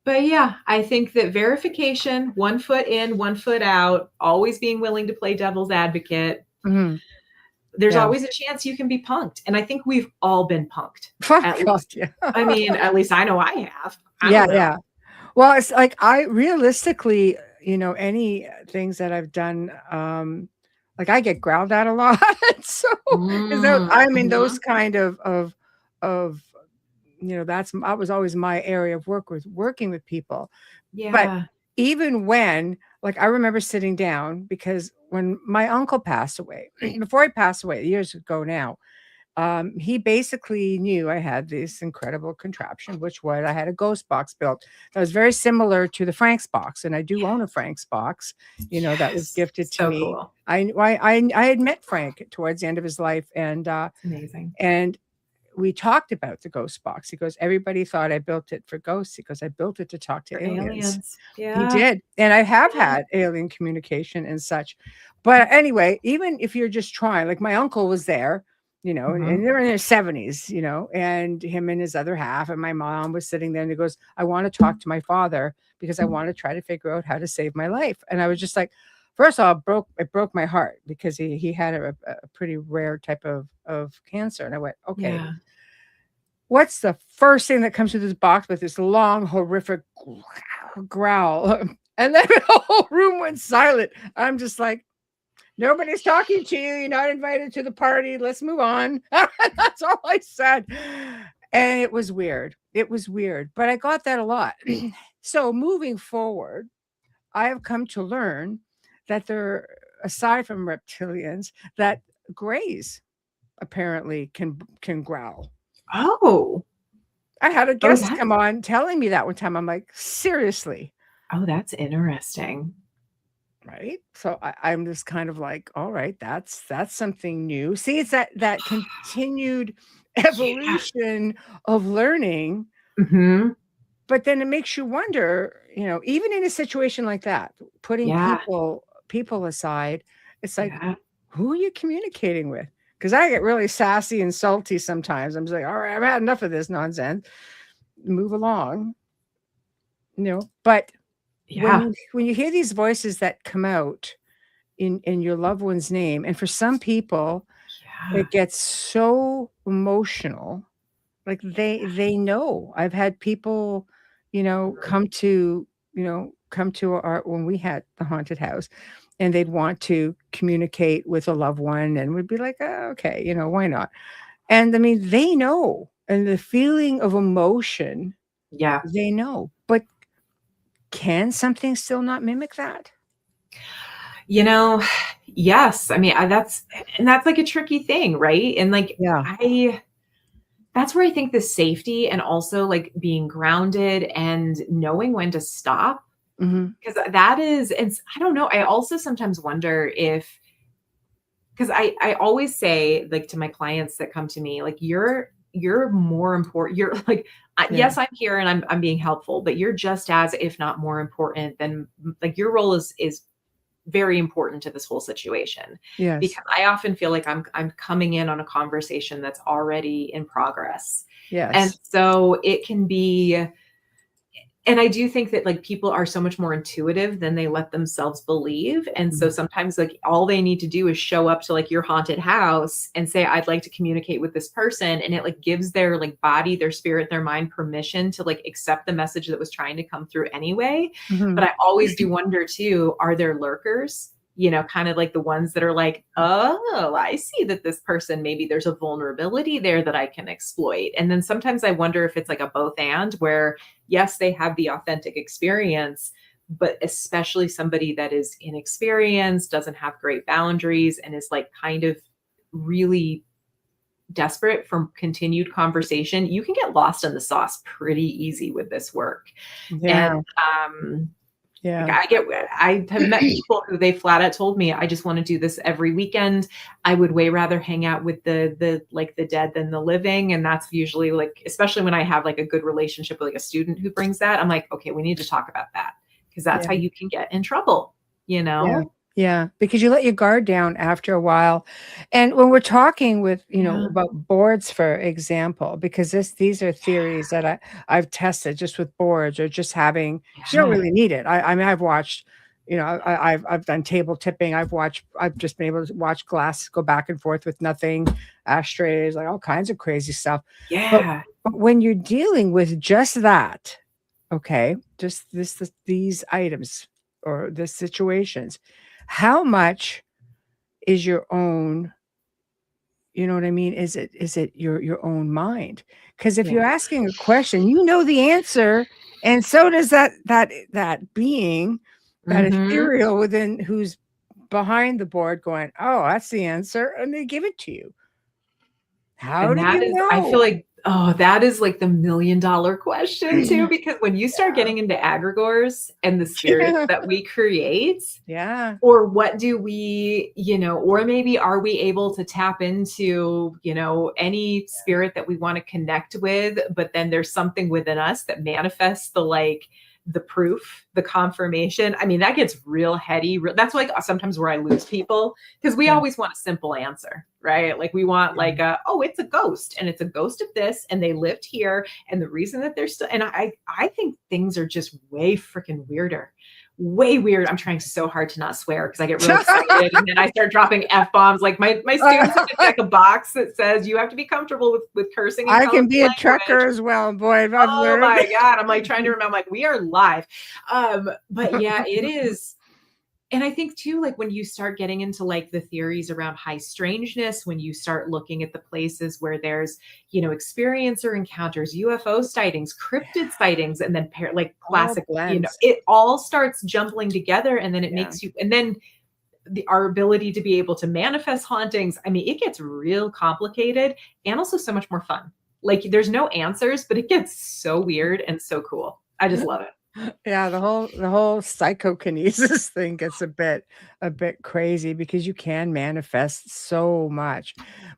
But yeah, I think that verification, one foot in, one foot out, always being willing to play devil's advocate. Mhm. There's Yeah. always a chance you can be punked. And I think we've all been punked. Oh At God, least, yeah. I mean, at least I know I have. I Yeah, don't know. yeah. Well, it's like I realistically, any things that I've done, like I get growled at a lot. So, because I'm in those Mhm. kind of, that was always my area of work, was working with people. But Yeah. even when, like, I remember sitting down because when my uncle passed away, before he passed away, years ago now, he basically knew I had this incredible contraption, which was I had a ghost box built that was very similar to the Frank's box, and I do own a Frank's box, that was Yes. gifted to So me. cool. I had met Frank towards the end of his life, It's amazing. and we talked about the ghost box. He goes, everybody thought I built it for ghosts. He goes, I built it to talk to For aliens. aliens. He Yeah. did. And I have Yeah. had alien communication and such. But anyway, even if you're just trying, like my uncle was there, and Mhm. they're in their 70s, and him and his other half, and my mom was sitting there and he goes, I want to talk to my father because I want to try to figure out how to save my life. And I was just like, first of all, it broke my heart because he had a pretty rare type of cancer. And I went, okay, Yeah. what's the first thing that comes through this box with this long, horrific growl? And then the whole room went silent. I'm just like, nobody's talking to you. You're not invited to the party. Let's move on. That's all I said. And it was weird. It was weird. But I got that a lot. So moving forward, I have come to learn that there, aside from reptilians, that grays apparently can growl. Oh. I had a Oh, guest that's come on telling me that one time. I'm like, seriously, oh, that's interesting. right? So I'm just kind of like, all right, that's something new. See, it's that continued Yeah. evolution of learning, Mhm. but then it makes you wonder, even in a situation like that, putting Yeah. people aside, it's like, Yeah. who are you communicating with? Because I get really sassy and salty sometimes. I'm just like, all right, I've had enough of this nonsense. Move along, but Yeah. when you hear these voices that come out in your loved one's name, and for some people Yeah. it gets so emotional, like they know. I've had people, come to our when we had the haunted house, and they'd want to communicate with a loved one, and we'd be like, oh, okay, why not? And I mean, they know, and the feeling of emotion, Yeah. they know, but can something still not mimic that? You know, yes. I mean, that's like a tricky thing, right? And like Yeah. that's where I think the safety and also like being grounded and knowing when to stop, Mhm. because that is, it's, I don't know. I also sometimes wonder if, because I always say like to my clients that come to me, like you're more important. You're like, Yeah. yes, I'm here and I'm being helpful, but you're just as, if not more important than, like, your role is very important to this whole situation, Yes. because I often feel like I'm coming in on a conversation that's already in progress. And Yes. so it can be, and I do think that like people are so much more intuitive than they let themselves believe. And so Mhm. sometimes like all they need to do is show up to like your haunted house and say, I'd like to communicate with this person. And it like gives their like body, their spirit, their mind permission to like accept the message that was trying to come through anyway. But Mhm. I always do wonder too, are there lurkers? Kind of like the ones that are like, oh, I see that this person, maybe there's a vulnerability there that I can exploit. And then sometimes I wonder if it's like a both and, where yes, they have the authentic experience, but especially somebody that is inexperienced, doesn't have great boundaries, and is like kind of really desperate for continued conversation, you can get lost in the sauce pretty easy with this work. And Yeah. Yeah. I have met people who they flat out told me, I just want to do this every weekend. I would way rather hang out with the like the dead than the living. And that's usually like, especially when I have like a good relationship with like a student who brings that, I'm like, okay, we need to talk about that, because that's how Yeah. you can get in trouble, you Yeah. know? Yeah, because you let your guard down after a while. And when we're talking with, Yeah. about boards, for example, because these are theories that I've tested just with boards, or just having, 'cause you don't Yeah. really need it. I mean, I've watched, I've done table tipping. I've just been able to watch glass go back and forth with nothing, ashtrays, like all kinds of crazy stuff. But, Yeah. but when you're dealing with just that, okay, just these items or the situations, how much is your own, you know what I mean? Is it your own mind? Because if Yeah. you're asking a question, you know the answer, and so does that being, that Mhm. ethereal within, who's behind the board going, "Oh, that's the answer," and they give it to you. How And do that you is, I feel know? like, oh, that is like the $1,000,000 question too, because when you start Yeah. getting into egregores and the spirits Yeah. that we create, Yeah. or what do we, or maybe are we able to tap into, any spirit that we want to connect with, but then there's something within us that manifests the proof, the confirmation. I mean, that gets real heady. That's like sometimes where I lose people, because we Yeah. always want a simple answer, right? Like we want oh, it's a ghost, and it's a ghost of this, and they lived here, and the reason that they're still, and I think things are just way freaking weirder. Way weird. I'm trying so hard to not swear because I get real excited and then I start dropping F bombs. Like my students have to check a box that says you have to be comfortable with cursing in I can colorful be a language. trucker as well, boy, I've Oh learned. my God. I'm like trying to remember, I'm like, we are live. But yeah, it is. And I think too, like when you start getting into like the theories around high strangeness, when you start looking at the places where there's, experiencer encounters, UFO sightings, cryptid sightings, and then like All classic, blends. it all starts jumbling together, and then it Yeah. makes you, and then our ability to be able to manifest hauntings. I mean, it gets real complicated and also so much more fun. Like there's no answers, but it gets so weird and so cool. I just love it. Yeah, the whole psychokinesis thing gets a bit crazy, because you can manifest so much.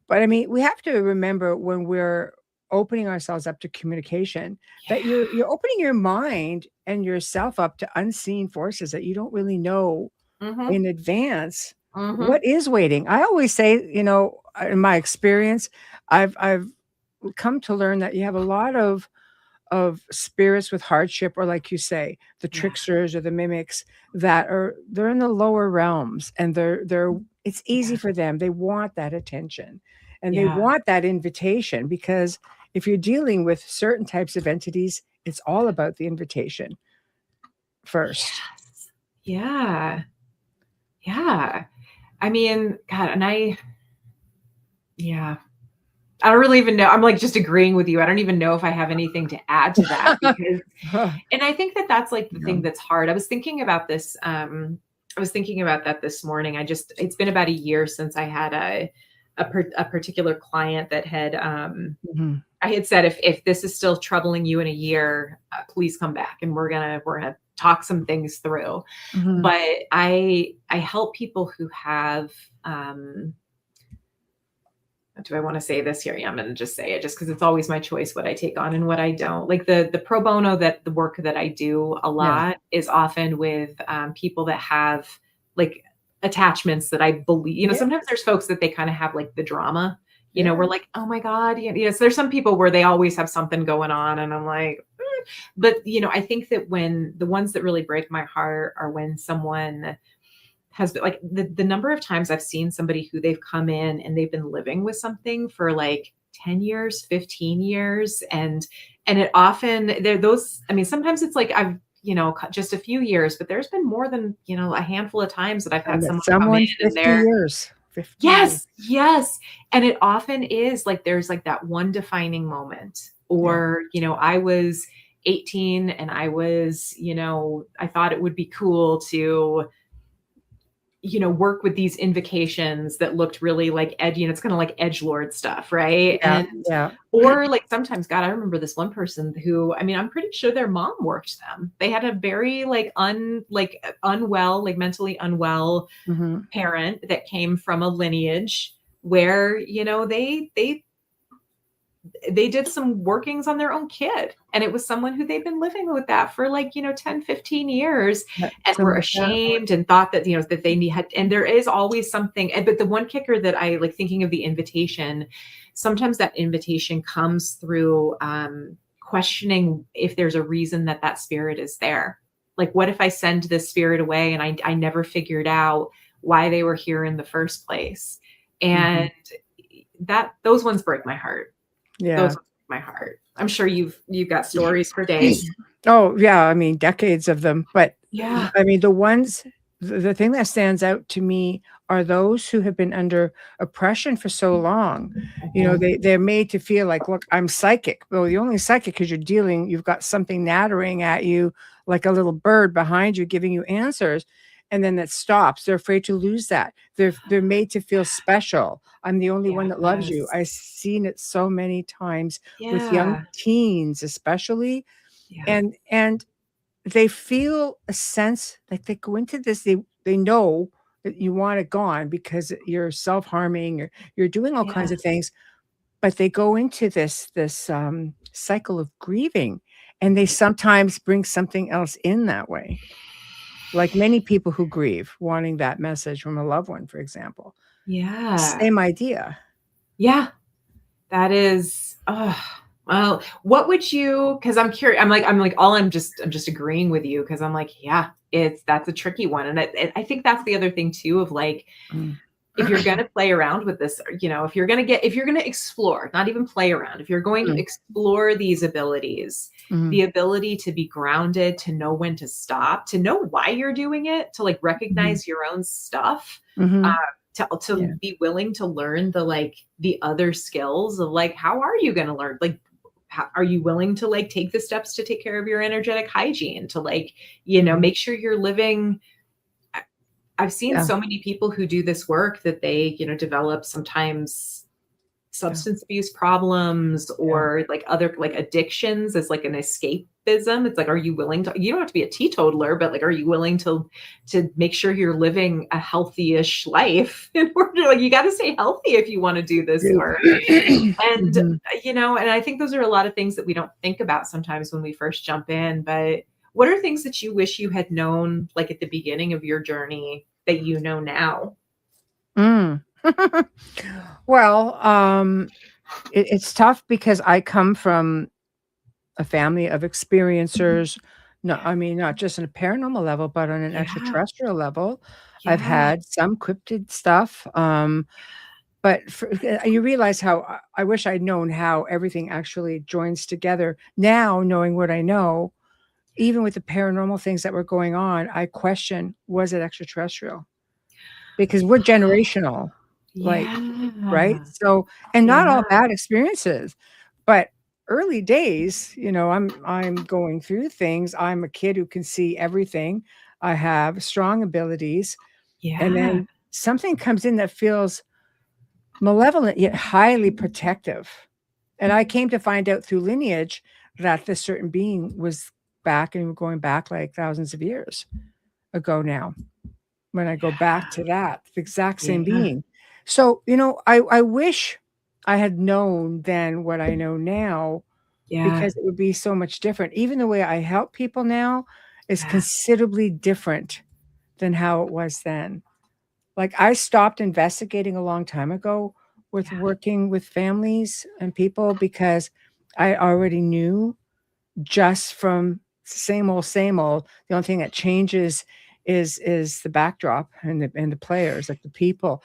But I mean, we have to remember, when we're opening ourselves up to communication, that you're opening your mind and yourself up to unseen forces that you don't really know Mm-hmm. in advance Mm-hmm. what is waiting. I always say, in my experience, I've come to learn that you have a lot of spirits with hardship, or like you say, the Yeah. tricksters or the mimics, they're in the lower realms, and they're it's easy Yeah. for them. They want that attention, and they Yeah. want that invitation, because if you're dealing with certain types of entities, it's all about the invitation first. Yes. Yeah. Yeah. I mean, God, yeah. I don't really even know. I'm like just agreeing with you. I don't even know if I have anything to add to that, because, and I think that that's like the Yeah. thing that's hard. I was thinking about this. I was thinking about that this morning. It's been about a year since I had a particular client that had, Mhm. I had said, if this is still troubling you in a year, please come back and we're gonna talk some things through. Mhm. But I help people who have, do I want to say this here? Yeah, I'm going to just say it, just because it's always my choice what I take on and what I don't. Like the pro bono, that the work that I do a Yeah. lot is often with people that have like attachments that I believe, Yeah. sometimes there's folks that they kind of have like the drama, Yeah. we're like, oh my God. So there's some people where they always have something going on, and I'm like, but I think that when the ones that really break my heart are when someone has been like the number of times I've seen somebody who they've come in and they've been living with something for like 10 years, 15 years. And it often, they're those, I mean, sometimes it's like I've, just a few years, but there's been more than, a handful of times that I've I had met someone come in someone and 50 they're, years. 50 years. yes, yes. And it often is like there's like that one defining moment. Yeah. Or, I was 18 and I thought it would be cool to work with these invocations that looked really like it's kind of like edgelord stuff, right? Yeah, And yeah. or like sometimes, God, I remember this one person who, I mean, I'm pretty sure their mom worked them. They had a very unwell, like mentally unwell Mhm. parent that came from a lineage where, they did some workings on their own kid, and it was someone who they've been living with that for 10, 15 years, and Something were like that. ashamed and thought that that they had. And there is always something, but the one kicker that I like, thinking of the invitation, sometimes that invitation comes through questioning if there's a reason that that spirit is there. Like, what if I send this spirit away and I never figured out why they were here in the first place? Mhm. And that those ones break my heart. Those Yeah. ones break my heart. I'm sure you've got stories for days. Oh, yeah, I mean, decades of them, but, Yeah. I mean, the thing that stands out to me are those who have been under oppression for so long. Mhm. They're made to feel like, "Look, I'm psychic." Well, you're only psychic because 'cause you've got something nattering at you like a little bird behind you giving you answers, and then it stops. They're afraid to lose that. They're made to feel special. "I'm the only one that loves you." Yes. I've seen it so many times with young Yeah. teens especially, Yeah. and they feel a sense like they go into this, they know that you want it gone because you're self-harming or you're doing all kinds Yeah. of things, but they go into this cycle of grieving, and they sometimes bring something else in that way, like many people who grieve, wanting that message from a loved one, for example. Yeah. Same idea. Yeah. That is, well, what would you, because I'm curious, I'm like, all I'm just agreeing with you, because I'm like, yeah, that's a tricky one. And I think that's the other thing too, of like, Mm. if you're going to play around with this, if you're going to explore, not even play around, if you're going to Mm, explore these abilities, mhm, the ability to be grounded, to know when to stop, to know why you're doing it, to like mhm, recognize your own stuff, uh, mhm. to Yeah, be willing to learn the other skills of like, how are you going to learn? Like, how, are you willing to like take the steps to take care of your energetic hygiene, to like, mhm. make sure you're living. I've seen Yeah, so many people who do this work that they, develop sometimes yeah, substance abuse problems yeah. or like other like addictions as like an escapism. It's like, are you willing to, you don't have to be a teetotaler, but like, are you willing to make sure you're living a healthy-ish life in order, like, you got to stay healthy if you want to do this You work. And, Mhm. and I think those are a lot of things that we don't think about sometimes when we first jump in. But what are things that you wish you had known, like at the beginning of your journey, that you know now? Mm. Well, it's tough because I come from a family of Mhm. experiencers. No, Yeah. I mean, not just on a paranormal level, but on an Yeah. extraterrestrial level. I've Yeah. had some cryptid stuff, but you realize how I wish I'd known how everything actually joins together. Now, knowing what I know, even with the paranormal things that were going on, I question, was it extraterrestrial? Because we're generational, like, right? Yeah. So and not Yeah. all bad experiences, but early days, I'm going through things. I'm a kid who can see everything. I have strong abilities, and Yeah. then something comes in that feels malevolent, yet highly protective. And I came to find out through lineage that this certain being was back, and we're going back like thousands of years ago now. When I go back to that, the exact same Yeah. being. So, I wish I had known then what I know now, Yeah. because it would be so much different. Even the way I help people now is Yeah. considerably different than how it was then. Like, I stopped investigating a long time ago with Yeah. working with families and people because I already knew just from same old, same old. The only thing that changes is the backdrop and the players, like the people.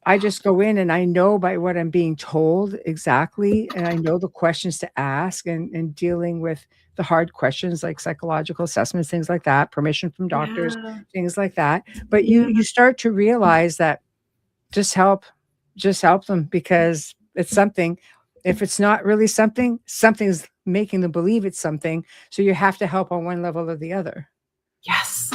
I just go in and I know by what I'm being told exactly, and I know the questions to ask and dealing with the hard questions like psychological assessments, things like that, permission from doctors, Yeah. things like that. But you Yeah. you start to realize that just help just help them because it's something. If it's not really something, something's making them believe it's something, so you have to help on one level or the other. Yes.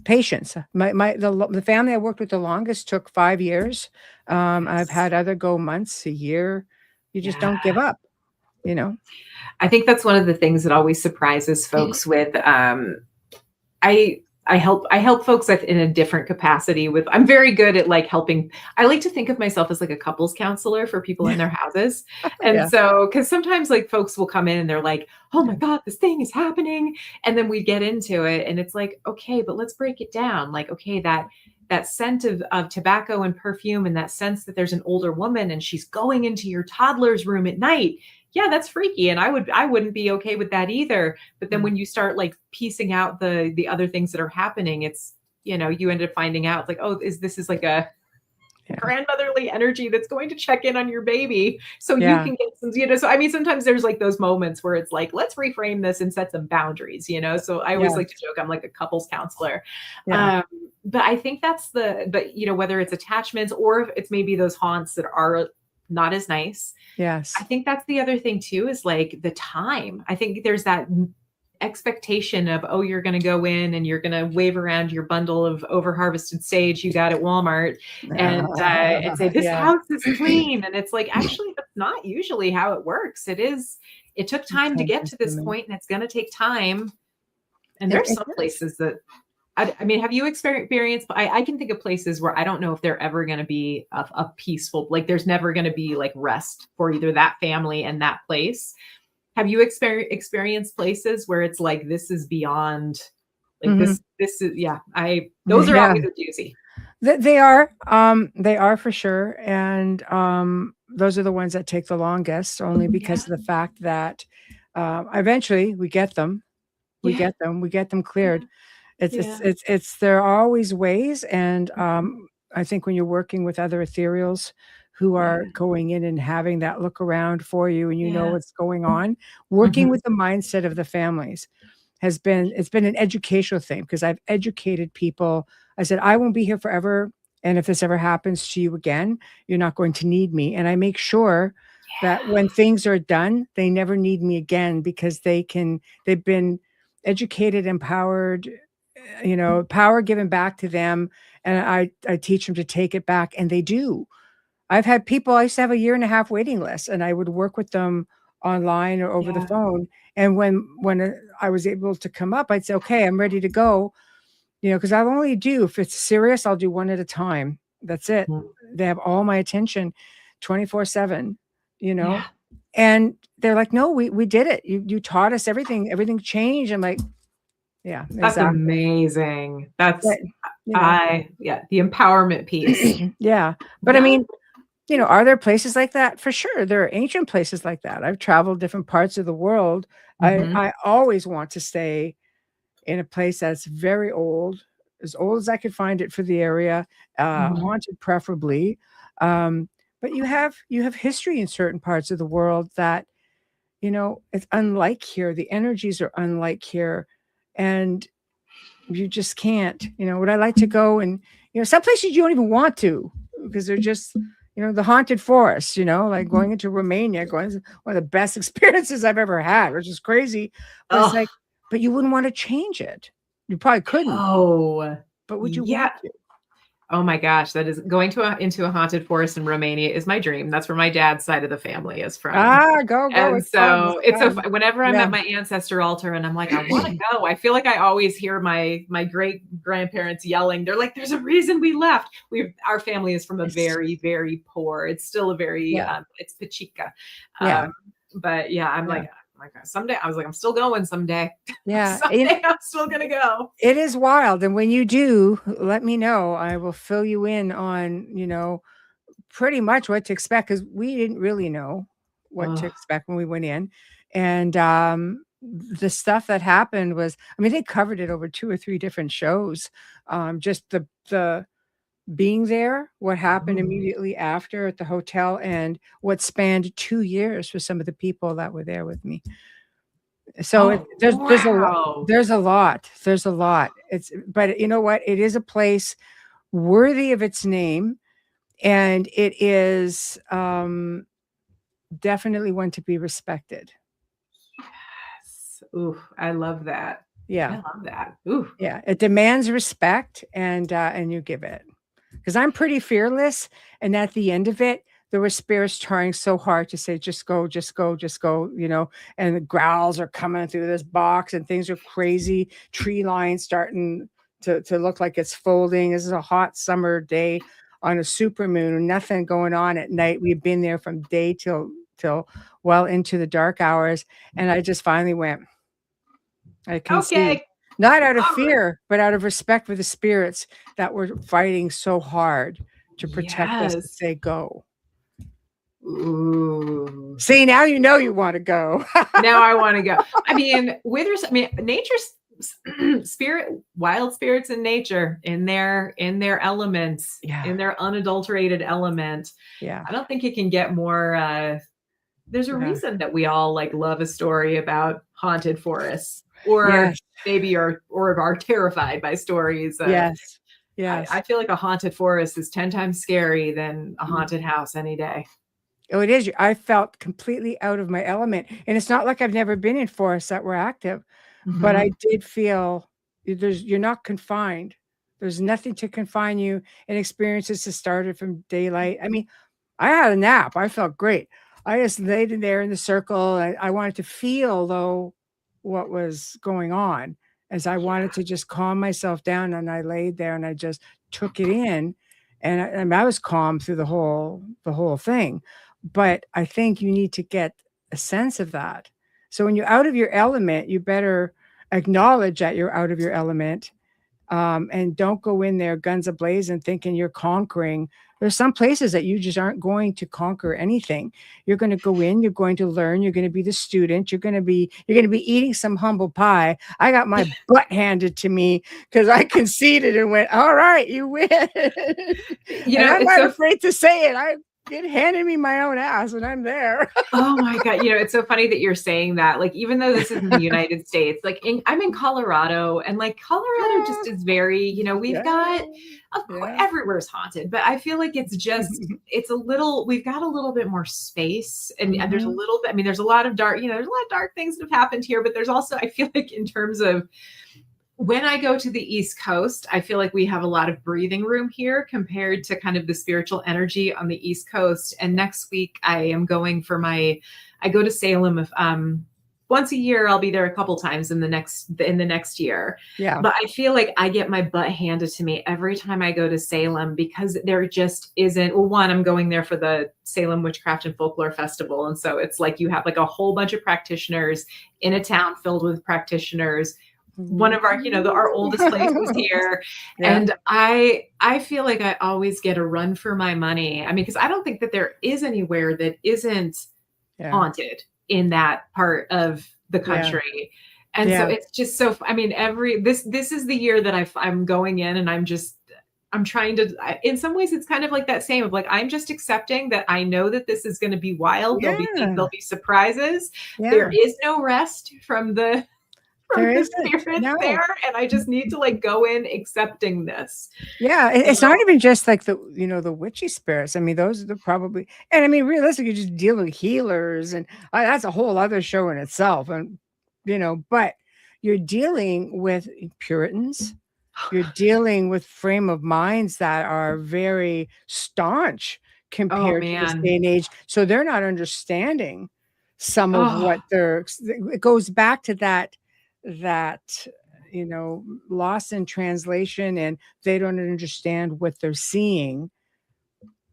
patience. The family I worked with the longest took 5 years. I've Yes. had other go months, a year. You just Yeah. don't give up, you know? I think that's one of the things that always surprises folks with I help folks in a different capacity with I'm very good at like helping. I like to think of myself as like a couples counselor for people in their houses. And Yeah. so cuz sometimes like folks will come in and they're like, "Oh my Yeah. god, this thing is happening." And then we get into it and it's like, "Okay, but let's break it down." Like, okay, that scent of tobacco and perfume and that sense that there's an older woman and she's going into your toddler's room at night. Yeah, that's freaky and I wouldn't be okay with that either. But then Mm. when you start like piecing out the other things that are happening, it's you end up finding out like, oh, this is like a Yeah. grandmotherly energy that's going to check in on your baby so you Yeah. can get some. So I mean sometimes there's like those moments where it's like, let's reframe this and set some boundaries. So I always Yeah. like to joke I'm like a couples counselor. Yeah. um but I think but whether it's attachments or if it's maybe those haunts that are not as nice. I Yes. think that's the other thing too is like the time. I think there's that expectation of, oh, you're going to go in and you're going to wave around your bundle of over harvested sage you got at Walmart and say, this Yeah. house is clean. And it's like, actually, that's not usually how it works. It took time to Time get to this consuming. point and it's going to take time. And It there's it some is. places that I mean, have you experienced? I can think of places where I don't know if they're ever going to be a peaceful, like there's never going to be like rest for either that family and that place. Have you experienced places where it's like this is beyond, like Mhm. this is yeah. Those are Yeah. always a doozy. They are for sure, and, those are the ones that take the longest only Yeah, because of the fact that, eventually yeah, we get them yeah, cleared. yeah. There are always ways, and, Mhm. I think when you're working with other ethereals who Yeah, are going in and having that look around for you and you know yeah. what's going on, working Mhm. with the mindset of the families it's been an educational thing because I've educated people. I said, "I won't be here forever, and if this ever happens to you again, you're not going to need me." And I make sure that when things are done, they never need me again because they've been educated, empowered, power given back to them, and I teach them to take it back, and they do. I used to have a year and a half waiting list, and I would work with them online or over the Yeah. phone, and when I was able to come up, I'd say, "Okay, I'm ready to go," because I'll only do if it's serious, I'll do one at a time. That's it. Mhm. They have all my attention 24/7, you know? Yeah. And they're like, "No, we did it. You taught us everything changed." I'm like, "Yeah, That's exactly." amazing. But, That's you know yeah, the empowerment piece. yeah, but I Yeah. mean, are there places like that? For sure, there are ancient places like that. I've traveled different parts of the world. Mhm. I always want to stay in a place that's very old, as old as I could find it for the area, Mhm. haunted preferably. But you have history in certain parts of the world that, it's unlike here. The energies are unlike here, and you just can't. Would I like to go and some places you don't even want to because they're just the haunted forests. Like going into Romania, going is one of the best experiences I've ever had, which is crazy. But it's Oh, like, but you wouldn't want to change it. You probably couldn't, oh, but would you yeah. want to? Oh my gosh, that is going into a haunted forest in Romania is my dream. That's where my dad's side of the family is from. Go! And It's fun. It's so it's so fun. whenever I'm Yeah. at my ancestor altar and I'm like, I want to go. I feel like I always hear my great grandparents yelling. They're like, "There's a reason we left." Our family is from a Yes. very very poor. It's still a very Yeah. it's Pachica, Yeah. but yeah, I'm like, Yeah. oh my God, someday I was like, I'm still going someday. Yeah. Someday I'm still gonna go. It is wild. And when you do, let me know. I will fill you in on, pretty much what to expect because we didn't really know what to Oh, expect when we went in. And the stuff that happened was, I mean, they covered it over 2 or 3 different shows. Just the being there, what happened oh, immediately after at the hotel, and what spanned 2 years for some of the people that were there with me. So oh, wow. there's a lot. There's a lot. But you know what? It is a place worthy of its name, and it is, definitely one to be respected. Ooh, I love that. Yeah. I love that. Ooh. Yeah. It demands respect and you give it. Because I'm pretty fearless. And at the end of it, there were spirits trying so hard to say, just go, just go, just go, and the growls are coming through this box and things are crazy. Tree lines starting to look like it's folding. This is a hot summer day on a super moon, nothing going on at night. We've been there from day till well into the dark hours. And I just finally went, I can see. Okay. Not out of All right. fear, but out of respect for the spirits that were fighting so hard to protect us to Yes. say go. Ooh. See, now you know you want to go. Now I want to go. I mean, nature's wild spirits in nature, in their elements, Yeah. in their unadulterated element. Yeah. I don't think it can get more. There's a Yeah. reason that we all like love a story about haunted forests, or Yes. maybe or are terrified by stories. Yes. Yes. I feel like a haunted forest is 10 times scary than a haunted house any day. Oh, it is. I felt completely out of my element. And it's not like I've never been in forests that were active, but I did feel you're not confined. There's nothing to confine you, and experiences that started from daylight. I mean, I had a nap. I felt great. I just laid in there in the circle. I wanted to feel, though, what was going on, as I wanted to just calm myself down. And I laid there and I just took it in. And I was calm through the whole thing. But I think you need to get a sense of that. So when you're out of your element, you better acknowledge that you're out of your element, and don't go in there guns ablazing thinking you're conquering. There's some places that you just aren't going to conquer anything. You're going to go in, you're going to learn, you're going to be the student, you're going to be eating some humble pie. I got my butt handed to me because I conceded and went, all right, you win. I'm not afraid to say it. It handed me my own ass and I'm there. Oh my God. It's so funny that you're saying that. Like, even though this is in the United States, like I'm in Colorado, and like Colorado just is very, we've got, of course, everywhere's haunted, but I feel like it's we've got a little bit more space, and there's a little bit, there's a lot of dark, there's a lot of dark things that have happened here, but there's also, I feel like in terms of, when I go to the East Coast, I feel like we have a lot of breathing room here compared to kind of the spiritual energy on the East Coast. And next week I am going I go to Salem once a year. I'll be there a couple times in the next year. Yeah. But I feel like I get my butt handed to me every time I go to Salem, because there just isn't, well, one, I'm going there for the Salem Witchcraft and Folklore Festival. And so it's like you have like a whole bunch of practitioners in a town filled with practitioners. One of our, our oldest place was here. Yeah. And I feel like I always get a run for my money. Because I don't think that there is anywhere that isn't haunted in that part of the country. Yeah. And so it's just so, this is the year that I'm going in, and I'm trying to, in some ways it's kind of like that same of like, I'm just accepting that I know that this is going to be wild. Yeah. There'll be surprises. Yeah. There is no rest from the spirits there, and I just need to like go in accepting this. Yeah, it's not even just like the the witchy spirits. Those are probably, and realistically, you just deal with healers, and that's a whole other show in itself. And but you're dealing with Puritans. You're dealing with frame of minds that are very staunch compared to this day and age. So they're not understanding some of what it goes back to that lost in translation, and they don't understand what they're seeing.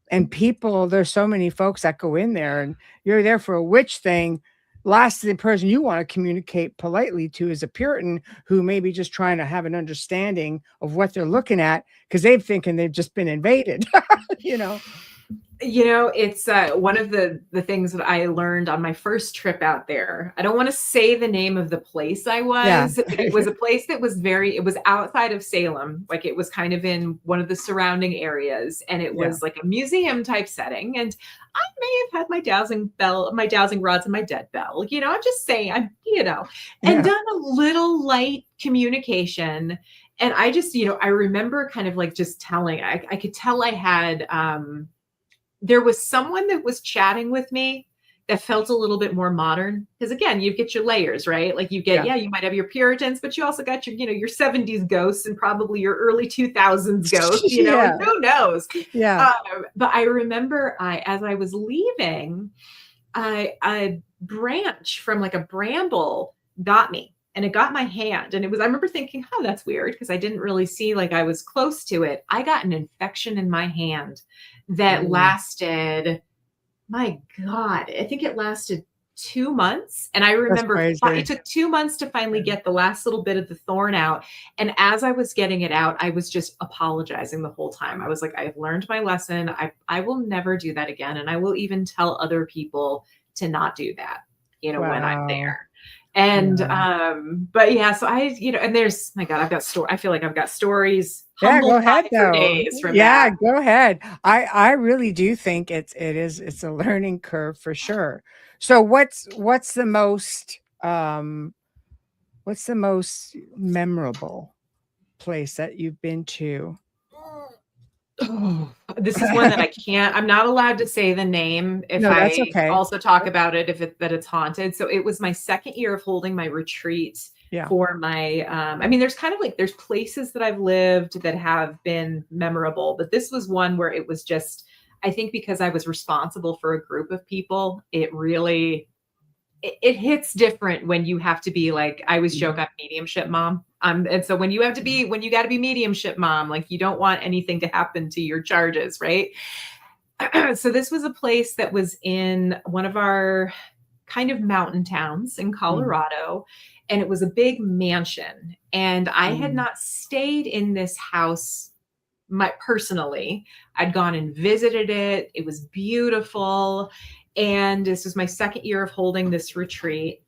And there's so many folks that go in there, and you're there for a witch thing. The person you want to communicate politely to is a Puritan who may be just trying to have an understanding of what they're looking at, because they're thinking they've just been invaded. It's one of the things that I learned on my first trip out there. I don't want to say the name of the place I was, but it was a place that was it was outside of Salem. Like, it was kind of in one of the surrounding areas, and it was like a museum type setting. And I may have had my dowsing rods, and my dead bell. I'm just saying, and done a little light communication. And I just, I remember kind of like just telling, I could tell I had, there was someone that was chatting with me that felt a little bit more modern. Because again, you get your layers, right? Like you get, Yeah. you might have your Puritans, but you also got your, your 70s ghosts and probably your early 2000s ghosts, and Yeah. who knows? Yeah. But I remember as I was leaving, a branch from like a bramble got me, and it got my hand, and I remember thinking, oh, that's weird, because I didn't really see like I was close to it. I got an infection in my hand that Mm, lasted, my God, I think it lasted 2 months. And I that's remember it crazy. took 2 months to finally Yeah. get the last little bit of the thorn out. And as I was getting it out, I was just apologizing the whole time. I was like, I've learned my lesson. I will never do that again. And I will even tell other people to not do that, when I'm Wow. there. And Yeah. but yeah, so and there's, my God, I feel like I've got stories, Yeah, go humble ahead pie for though. days from Yeah, that. go ahead. I really do think it's a learning curve for sure. So what's the most memorable place that you've been to? Oh, this is one that I'm not allowed to say the name if No, that's I okay. also talk about it, that it's haunted. So it was my second year of holding my retreat Yeah. for my, I mean, there's kind of like, there's places that I've lived that have been memorable, but this was one where it was just, I think because I was responsible for a group of people, it really, it hits different when you have to be like, I always joke, Mhm. I'm mediumship mom. And so when you got to be mediumship mom, like you don't want anything to happen to your charges, right? So this was a place that was in one of our kind of mountain towns in Mm, Colorado, and it was a big mansion. And I had mm, not stayed in this house personally. I'd gone and visited it. It was beautiful. And this was my second year of holding this retreat.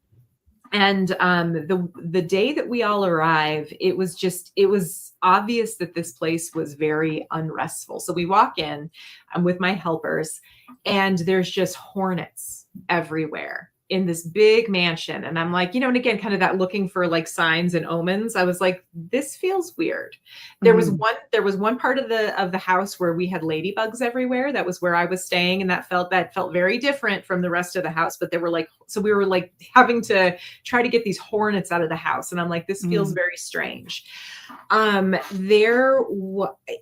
And the day that we all arrive, it was obvious that this place was very unrestful. So we walk in, I'm with my helpers, and there's just hornets everywhere in this big mansion. And I'm like, and again, kind of that looking for like signs and omens. I was like, this feels weird. mm. There was one part of the house where we had ladybugs everywhere. That was where I was staying, and that felt very different from the rest of the house. But there were like, so we were like having to try to get these hornets out of the house, and I'm like, this feels Mm. very strange.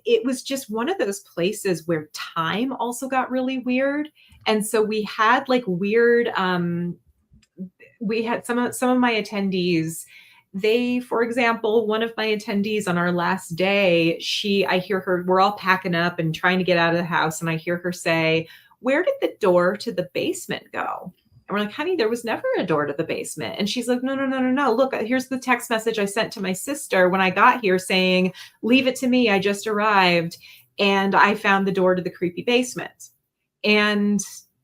It was just one of those places where time also got really weird. And so we had like weird, we had some of my attendees, for example, one of my attendees on our last day, I hear her, we're all packing up and trying to get out of the house, and I hear her say, where did the door to the basement go? And we're like, honey, there was never a door to the basement. And she's like, no, no, no, no, no. Look, here's the text message I sent to my sister when I got here saying, leave it to me. I just arrived and I found the door to the creepy basement. And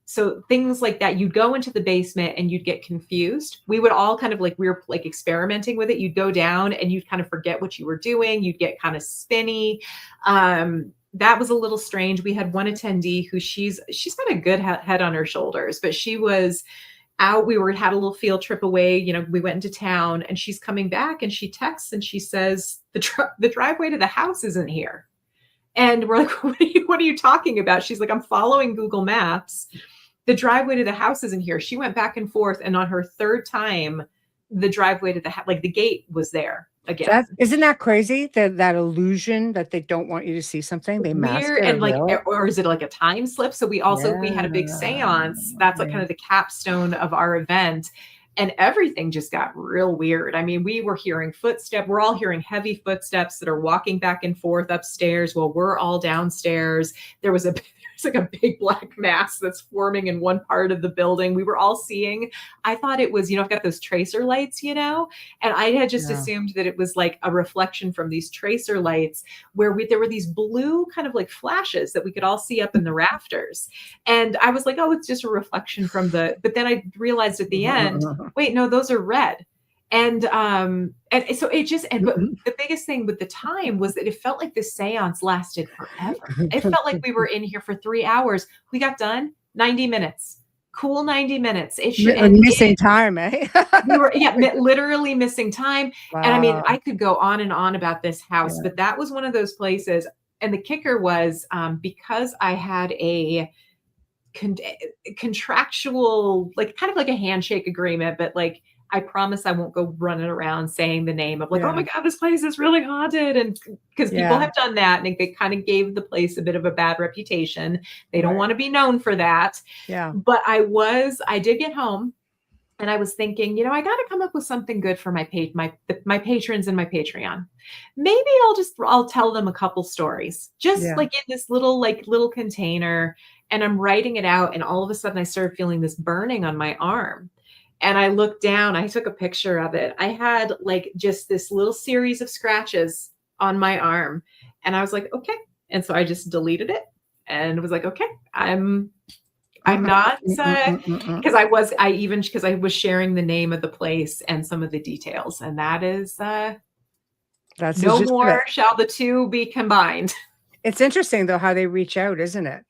so things like that, you'd go into the basement and you'd get confused. We would all kind of like, we were like experimenting with it. You'd go down and you'd kind of forget what you were doing. You'd get kind of spinny. That was a little strange. We had one attendee who she's got a good head on her shoulders, but she was out. Had a little field trip away. We went into town, and she's coming back, and she texts and she says, the driveway to the house isn't here. And we're like, what are you talking about? She's like, I'm following Google Maps. The driveway to the house isn't here. She went back and forth, and on her third time, the driveway to the like the gate was there again. Isn't that crazy? That illusion that they don't want you to see something, they mask Weird. it or And like, veil it? or is it like a time slip? So we had a big Yeah. seance. That's like kind Yeah. of the capstone of our event. And everything just got real weird. I mean, we were hearing footsteps. We're all hearing heavy footsteps that are walking back and forth upstairs while we're all downstairs. There's like a big black mass that's forming in one part of the building. We were all seeing, I thought it was, I've got those tracer lights, and I had just Yeah. assumed that it was like a reflection from these tracer lights where there were these blue kind of like flashes that we could all see up in the rafters. And I was like, oh, it's just a reflection but then I realized at the end, wait, no, those are red. And so it just, but the biggest thing with the time was that it felt like the seance lasted forever. It felt like we were in here for 3 hours. We got done 90 minutes, cool 90 minutes. Missing time, eh? We were, literally missing time. And I mean, Wow. I could go on and on about this house, Yeah. but that was one of those places. And the kicker was, because I had contractual, like kind of like a handshake agreement, but like, I promise I won't go running around saying the name of like, oh Yeah. my God, this place is really haunted. And because people Yeah. have done that, and it kind of gave the place a bit of a bad reputation. They don't Right. want to be known for that. Yeah. But I did get home, and I was thinking, I got to come up with something good for my patrons and my Patreon. Maybe I'll tell them a couple stories, just Yeah. like in this little container, and I'm writing it out, and all of a sudden I started feeling this burning on my arm. And I looked down, I took a picture of it. I had like just this little series of scratches on my arm. And I was like, okay. And so I just deleted it and was like, okay, I'm not, because I was sharing the name of the place and some of the details. And that is, That's no just more shall the two be combined. It's interesting though how they reach out, isn't it?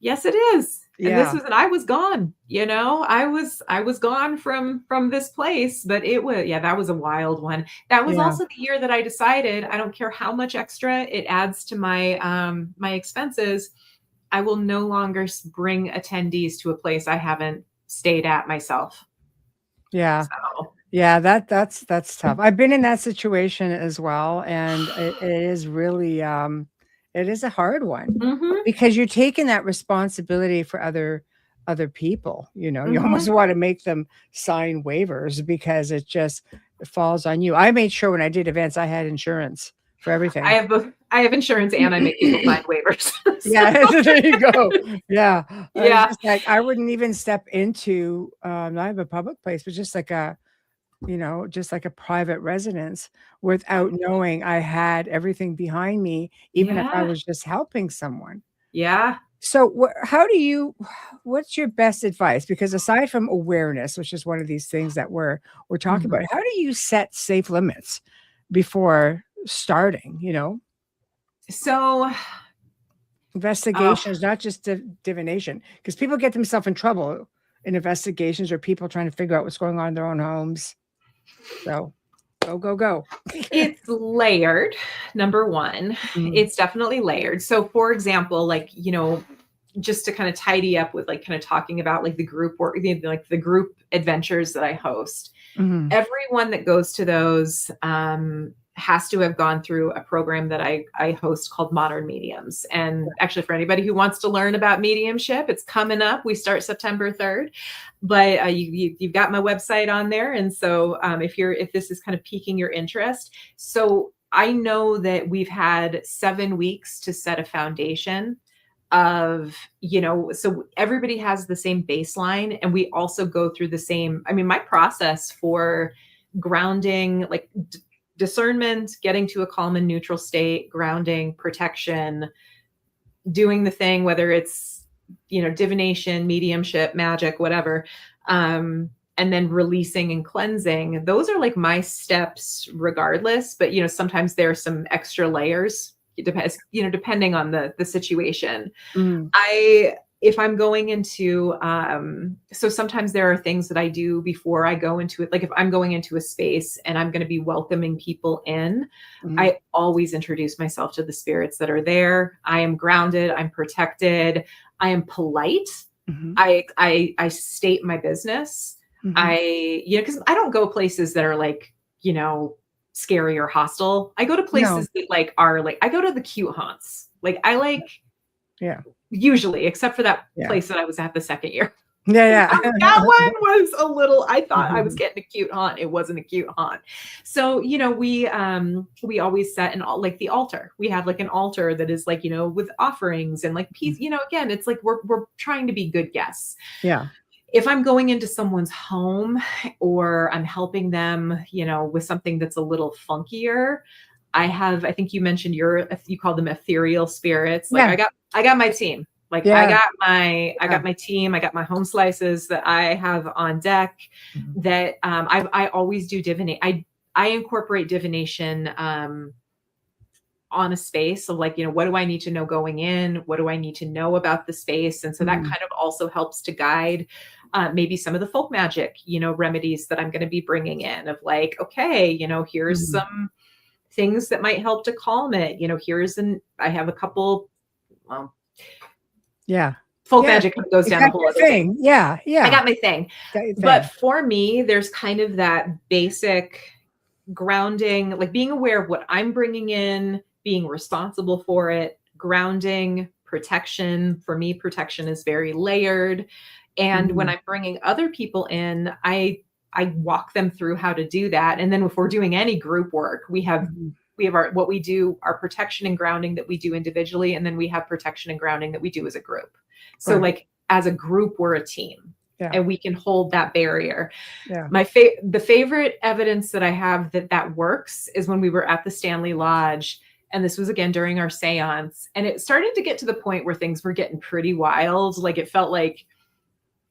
Yes, it is. And Yeah. I was gone, I was gone from this place, but that was a wild one. That was Yeah. also the year that I decided I don't care how much extra it adds to my my expenses. I will no longer bring attendees to a place I haven't stayed at myself. Yeah. So, Yeah, that's tough. I've been in that situation as well, and it is really it is a hard one mhm, because you're taking that responsibility for other people, you almost mhm. want to make them sign waivers because it falls on you. I made sure when I did events I had insurance for everything. I have insurance, and I make people sign waivers. Yeah, there you go. Yeah. It's Yeah. just like I wouldn't even step into not even a public place, but just like just like a private residence without knowing I had everything behind me, even if I Yeah. was just helping someone. Yeah. So what's your best advice? Because aside from awareness, which is one of these things that we're talking about, Mhm. how do you set safe limits before starting, So, oh, investigations, not just divination, because people get themselves in trouble in investigations or people trying to figure out what's going on in their own homes. So go, go, go. it's layered. Number one, Mm, it's definitely layered. So, for example, like, just to kind of tidy up with like kind of talking about like the group work, like the group adventures that I host, mhm. everyone that goes to those has to have gone through a program that I host called Modern Mediums. And actually, for anybody who wants to learn about mediumship, it's coming up. We start September 3rd, but you've got my website on there. And so if this is kind of piquing your interest, so I know that we've had 7 weeks to set a foundation of, so everybody has the same baseline, and we also go through the same, my process for grounding, like discernment, getting to a calm and neutral state, grounding, protection, doing the thing, whether it's, divination, mediumship, magic, whatever, and then releasing and cleansing. Those are like my steps regardless, but sometimes there are some extra layers. It depends, depending on the situation. Mm, If I'm going into, so sometimes there are things that I do before I go into it. Like if I'm going into a space and I'm going to be welcoming people in, mhm, I always introduce myself to the spirits that are there. I am grounded. I'm protected. I am polite. mhm, I state my business. mhm. Because I don't go places that are like, scary or hostile. I go to No. places that like are like, I go to the cute haunts. Like I like, Yeah. usually, except for that Yeah. place that I was at the second year. Yeah, That one was a little, I thought I was yeah. getting a cute haunt. It wasn't a cute haunt. So, we always set like the altar. We have like an altar that is like, with offerings and like peace, again, it's like we're trying to be good guests. Yeah. If I'm going into someone's home or I'm helping them, with something that's a little funkier, I think you mentioned you call them ethereal spirits. Like Yeah. I got my team. Like Yeah. I got my team. I got my home slices that I have on deck. Mhm. That I always do divinate. I incorporate divination on a space. So like, what do I need to know going in? What do I need to know about the space? And so that Mhm. kind of also helps to guide maybe some of the folk magic, remedies that I'm going to be bringing in of like, okay, here's Mhm. some things that might help to calm it. I have a couple, well, Yeah. folk Yeah. magic goes You down a got whole your other thing. thing. Yeah. I Yeah. got my thing. Got your But thing. for me, there's kind of that basic grounding, like being aware of what I'm bringing in, being responsible for it, grounding, protection. For me, protection is very layered. And when Mhm. I'm bringing other people in, I walk them through how to do that. And then if we're doing any group work, Mhm. we have our what we do, our protection and grounding that we do individually, and then we have protection and grounding that we do as a group. So Right. like as a group, we're a team Yeah. and we can hold that barrier. Yeah. The favorite evidence that I have that that works is when we were at the Stanley Lodge, and this was again during our seance, and it started to get to the point where things were getting pretty wild. Like it felt like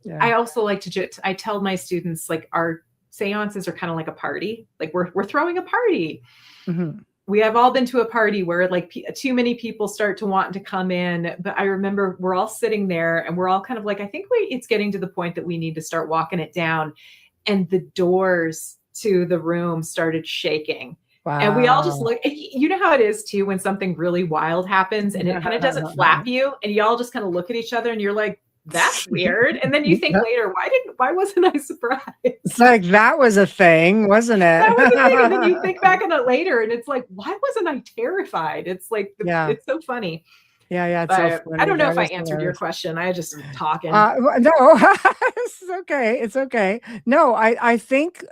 Yeah. I also like to just I tell my students like our seances are kind of like a party. Like we're throwing a party. Mhm. We have all been to a party where like too many people start to want to come in, but I remember we're all sitting there and we're all kind of like, I think it's getting to the point that we need to start walking it down. And the doors to the room started shaking. And we all just Wow. look, you know how it is too when something really wild happens and it kind of doesn't flap you and you all just kind of look at each other and you're like, that's weird. And then you think later, why wasn't I surprised? It's like that was a thing, wasn't That it? was the thing. And then you think back on it later and it's like, why wasn't I terrified? It's like, Yeah. it's so funny. Yeah, yeah, it's so But I funny. don't know if That I is answered your hilarious. question. I just am talking. No, it's okay. It's okay. No, I think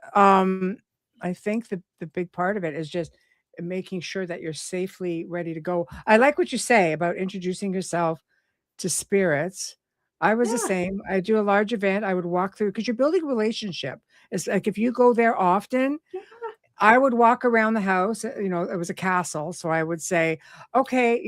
the big part of it is just making sure that you're safely ready to go. I like what you say about introducing yourself to spirits. I was the Yeah. same. I do a large event. I would walk through because you're building a relationship. It's like if you go there often, Yeah. I would walk around the house, it was a castle, so I would say, "Okay,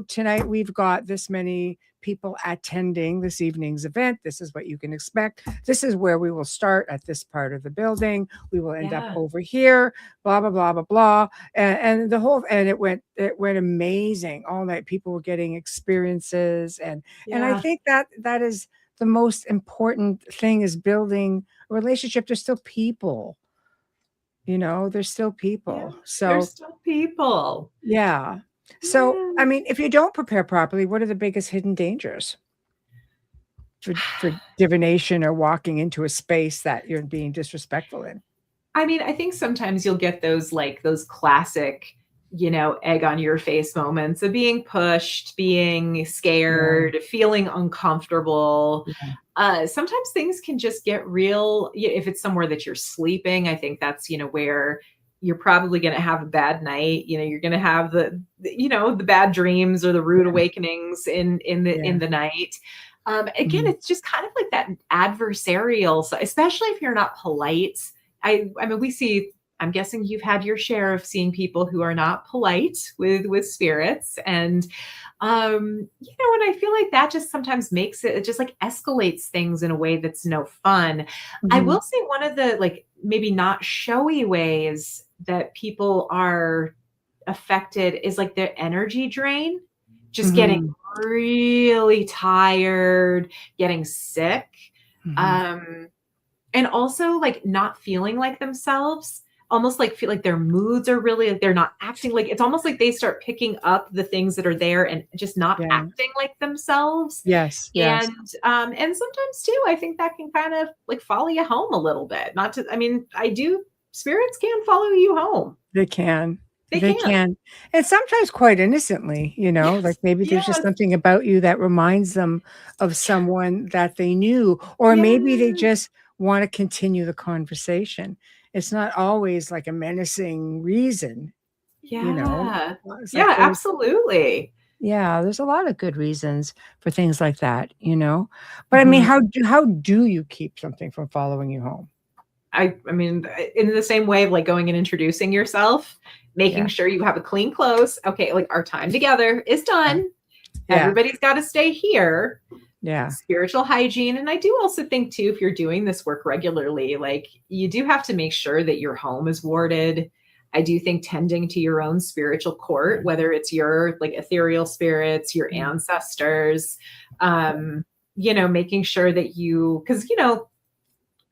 tonight we've got this many people attending this evening's event. This is what you can expect. This is where we will start at this part of the building. We will end up Yeah. over here, blah blah blah blah blah." And it went amazing all night. People were getting experiences, and I Yeah. think that is the most important thing is building a relationship. There's still people. There's still Yeah. people. There's So, still people. yeah. So, Yeah. I mean, if you don't prepare properly, what are the biggest hidden dangers for divination or walking into a space that you're being disrespectful in? I mean, I think sometimes you'll get those like those classic, egg on your face moments of being pushed, being Yeah, scared, feeling uncomfortable. yeah, Sometimes things can just get real. If it's somewhere that you're sleeping, I think that's, where you're probably going to have a bad night. You're going to have the bad dreams or the rude yeah, awakenings in yeah. the night. Again, Mhm. it's just kind of like that adversarial, so especially if you're not polite. I mean, I'm guessing you've had your share of seeing people who are not polite with spirits. And and I feel like that just sometimes it just like escalates things in a way that's no fun. I Mhm. will say one of the like maybe not showy ways that people are affected is like their energy drain, just getting Mhm. really tired, getting sick. Mhm. Um, and also like not feeling like themselves, almost like feel like their moods are really like they're not acting like it's almost like they start picking up the things that are there and just not Yeah. acting like themselves. Yes, yes. And sometimes too, I think that can kind of like follow you home a little bit. Not to, I mean, I do spirits can follow you home. They can. They They can. can. And sometimes quite innocently, like Yes. maybe there's just Yes. something about you that reminds them of someone that they knew, or maybe they Yes. just want to continue the conversation. It's not always like a menacing reason, you know. Yeah. It's like Yeah, absolutely. there's a lot of good reasons for things like that. But I mean, Mhm. how do you keep something from following you home? I mean, in the same way of like going and introducing yourself, making Yeah. sure you have a clean clothes. Okay, like our time together is Yeah. done. Yeah. Everybody's got to stay here. Yeah. Spiritual hygiene. And I do also think too, if you're doing this work regularly, like you do have to make sure that your home is warded. I do think tending to your own spiritual court, whether it's your like ethereal spirits, your Mm. ancestors, making sure that because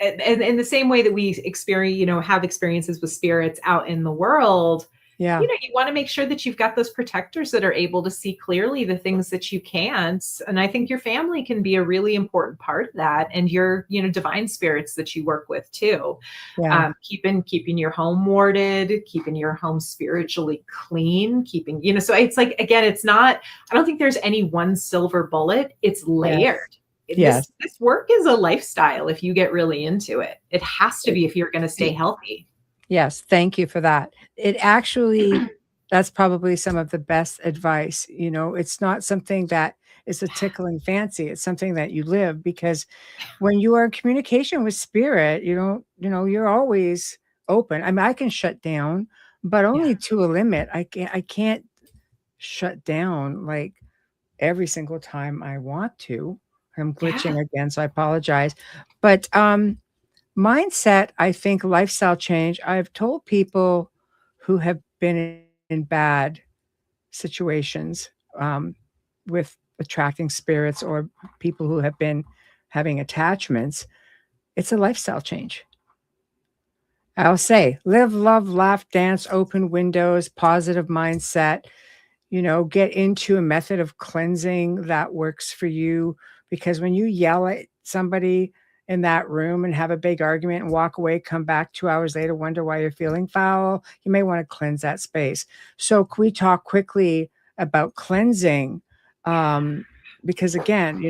and in the same way that we experience, have experiences with spirits out in the world, Yeah. You want to make sure that you've got those protectors that are able to see clearly the things that you can't. And I think your family can be a really important part of that. And your, divine spirits that you work with too. Yeah. Keeping your home warded, keeping your home spiritually clean, so it's like, again, I don't think there's any one silver bullet. It's Yes. layered. Yes. This work is a lifestyle if you get really into it. It has to be if you're going to stay healthy. Yes, thank you for that. It actually, that's probably some of the best advice. It's not something that is a tickling fancy. It's something that you live, because when you are in communication with spirit, you're always open. I mean, I can shut down, but Yeah. only to a limit. I can't shut down like every single time I want to. I'm glitching Yeah. again, so I apologize. But mindset, I think lifestyle change. I've told people who have been in bad situations, with attracting spirits, or people who have been having attachments, it's a lifestyle change. I'll say live, love, laugh, dance, open windows, positive mindset, get into a method of cleansing that works for you. Because when you yell at somebody in that room and have a big argument and walk away, come back 2 hours later, wonder why you're feeling foul, you may want to cleanse that space. So, can we talk quickly about cleansing? Because again,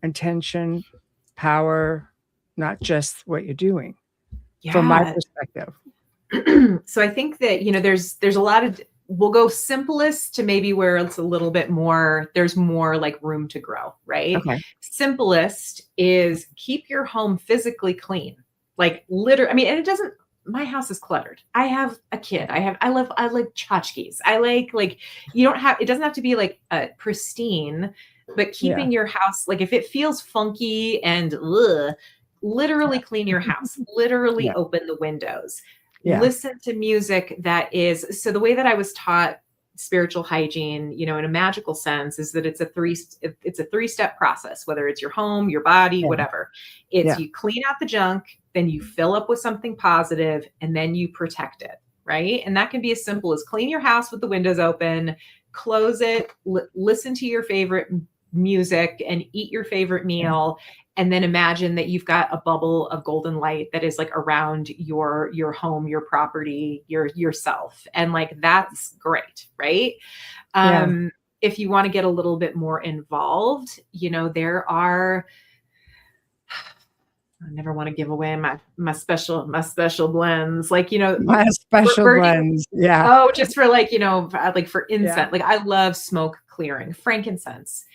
intention, power, not just what you're doing, from my Yeah. perspective. So I think that, there's a lot of, we'll go simplest to maybe where it's a little bit more, there's more like room to grow, right? Okay. Simplest is keep your home physically clean. Like literally, I mean, and it doesn't, my house is cluttered. I have a kid. I like tchotchkes. I like, it doesn't have to be like pristine, but Yeah. keeping your house, like if it feels funky and ugh, literally clean your house, literally Yeah. open the windows, Yeah. listen to music that is, so the way that I was taught spiritual hygiene, in a magical sense, is that it's a three-step process, whether it's your home, your body, Yeah. whatever. It's Yeah. you clean out the junk, then you fill up with something positive, and then you protect it, right? And that can be as simple as clean your house with the windows open, close it, listen to your favorite music, and eat your favorite meal. And then imagine that you've got a bubble of golden light that is like around your home, your property, yourself. And like, that's great, right? Yeah. If you want to get a little bit more involved, there are, I never want to give away my special blends, like, My special burning, blends. Yeah. oh, just for like, like for Yeah. incense, like I love smoke clearing. Frankincense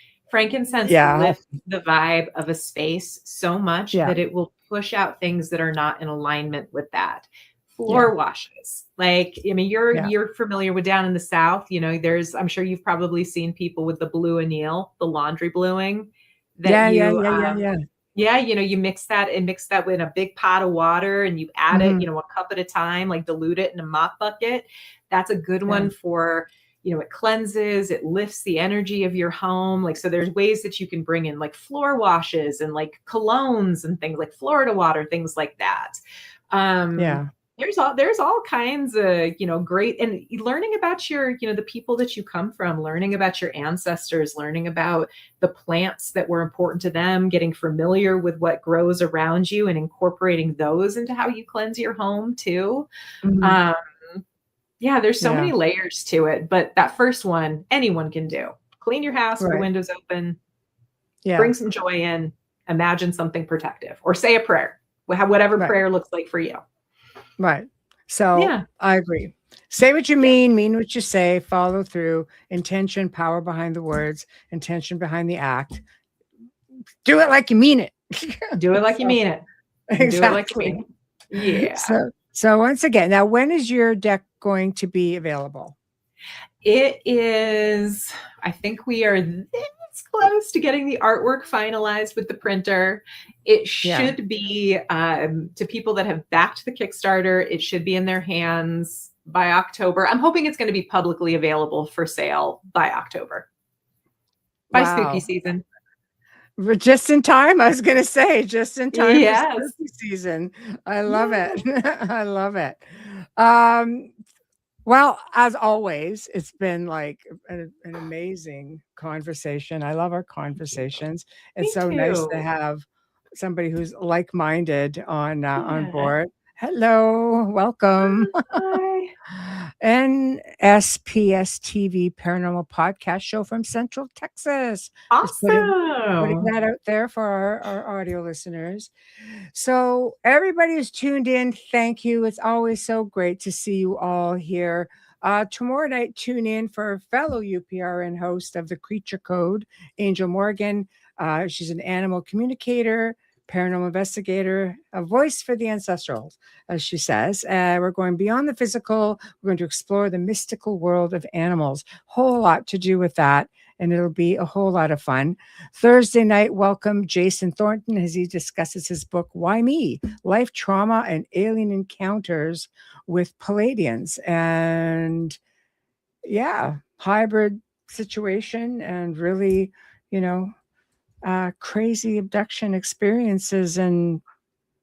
Yeah. lifts the vibe of a space so much Yeah. that it will push out things that are not in alignment with that. Yeah. Floor washes, like, I mean, Yeah. you're familiar with down in the South, I'm sure you've probably seen people with the blue anneal, the laundry bluing that Yeah. Yeah. you, Yeah. Yeah. Yeah. yeah, you mix that in a big pot of water, and you add it, Mhm. a cup at a time, like dilute it in a mop bucket. That's a good Yeah. one for, it cleanses, it lifts the energy of your home. Like, so there's ways that you can bring in like floor washes and like colognes and things like Florida water, things like that. Yeah. There's all kinds of, great, and learning about your, the people that you come from, learning about your ancestors, learning about the plants that were important to them, getting familiar with what grows around you and incorporating those into how you cleanse your home too. Mhm. Um, yeah, there's so Yeah. many layers to it, but that first one, anyone can do. Clean your house with the Right. windows open, Yeah. bring some joy in, imagine something protective, or say a prayer, whatever Right. prayer looks like for you. Right. So Yeah. I agree. Say what you Yeah. mean what you say, follow through, intention, power behind the words, intention behind the act. Do it like you mean it. Do it like you So, mean it. Do it like you exactly. mean it. Yeah. So once again, now when is your deck going to be available? It is, I think we are this close to getting the artwork finalized with the printer. It Yeah. should be, to people that have backed the Kickstarter, it should be in their hands by October. I'm hoping it's going to be publicly available for sale by October, by spooky Wow. season. But just in time, I was going to say, just in time for Yes. spooky season. I love Yeah. it. I love it. Um, Well, as always, it's been like an amazing conversation. I love our Thank you. conversations. It's Me so nice to too. have somebody who's like-minded on Yeah. board. Hello, welcome. Hi. NSPS TV Paranormal Podcast Show from Central Texas. Just putting Awesome. that out there for our audio listeners. So everybody who's tuned in, thank you. It's always so great to see you all here. Tomorrow night, tune in for fellow UPRN host of the Creature Code, Angel Morgan. She's an animal communicator, paranormal investigator, a voice for the ancestrals, as she says. We're going beyond the physical. We're going to explore the mystical world of animals. Whole lot to do with that, and it'll be a whole lot of fun. Thursday night, welcome Jason Thornton as he discusses his book, Why Me? Life Trauma and Alien Encounters with Palladians. And yeah, hybrid situation and really, you know, crazy abduction experiences and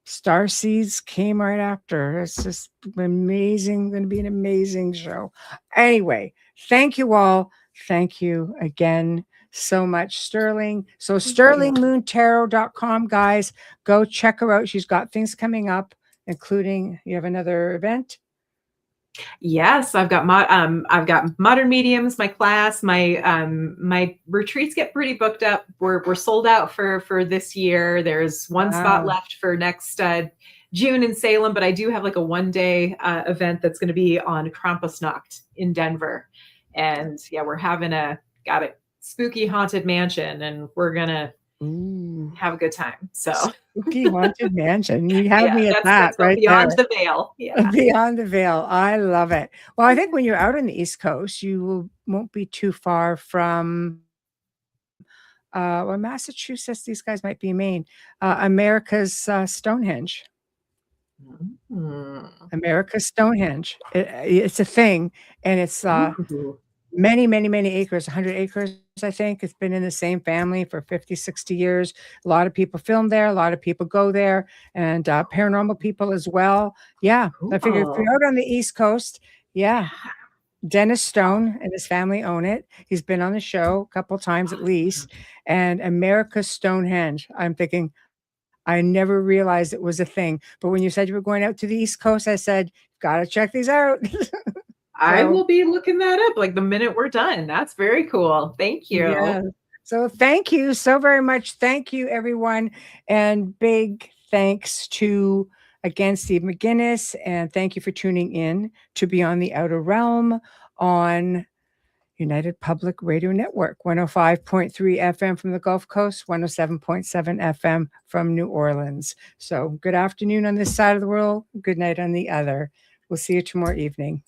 star seeds came right after. It's just amazing. Going to be an amazing show. Anyway, thank you all. Thank you again so much, Sterling. So Thank you. sterlingmoontarot.com, guys, go check her out. She's got things coming up, including you have another event. Yes, I've got modern mediums, my class, my retreats get pretty booked up. We're sold out for this year. There's one spot Wow. left for next June in Salem, but I do have like a 1 day event that's going to be on Krampusnacht in Denver. And yeah, we're got a spooky haunted mansion, and we're gonna Ooh, have a good time. So spooky haunted mansion. You have yeah, me at that that's called right there. Beyond the Veil. Yeah. Beyond the Veil. I love it. Well, I think when you're out on the East Coast, won't be too far from, well, Massachusetts. These guys might be Maine. America's Stonehenge. Mm. America's Stonehenge. It's a thing, and it's Ooh. many, many, many acres, 100 acres, I think. It's been in the same family for 50, 60 years. A lot of people film there. A lot of people go there, and paranormal people as well. Yeah, I figured if Cool. you're out on the East Coast, yeah, Dennis Stone and his family own it. He's been on the show a couple times at least. And America's Stonehenge. I'm thinking, I never realized it was a thing. But when you said you were going out to the East Coast, I said, gotta check these out. I So will be looking that up like the minute we're done. That's very cool. Thank yeah. you. So thank you so very much. Thank you, everyone. And big thanks to, again, Steve McGinnis. And thank you for tuning in to Beyond the Outer Realm on United Public Radio Network, 105.3 FM from the Gulf Coast, 107.7 FM from New Orleans. So good afternoon on this side of the world. Good night on the other. We'll see you tomorrow evening.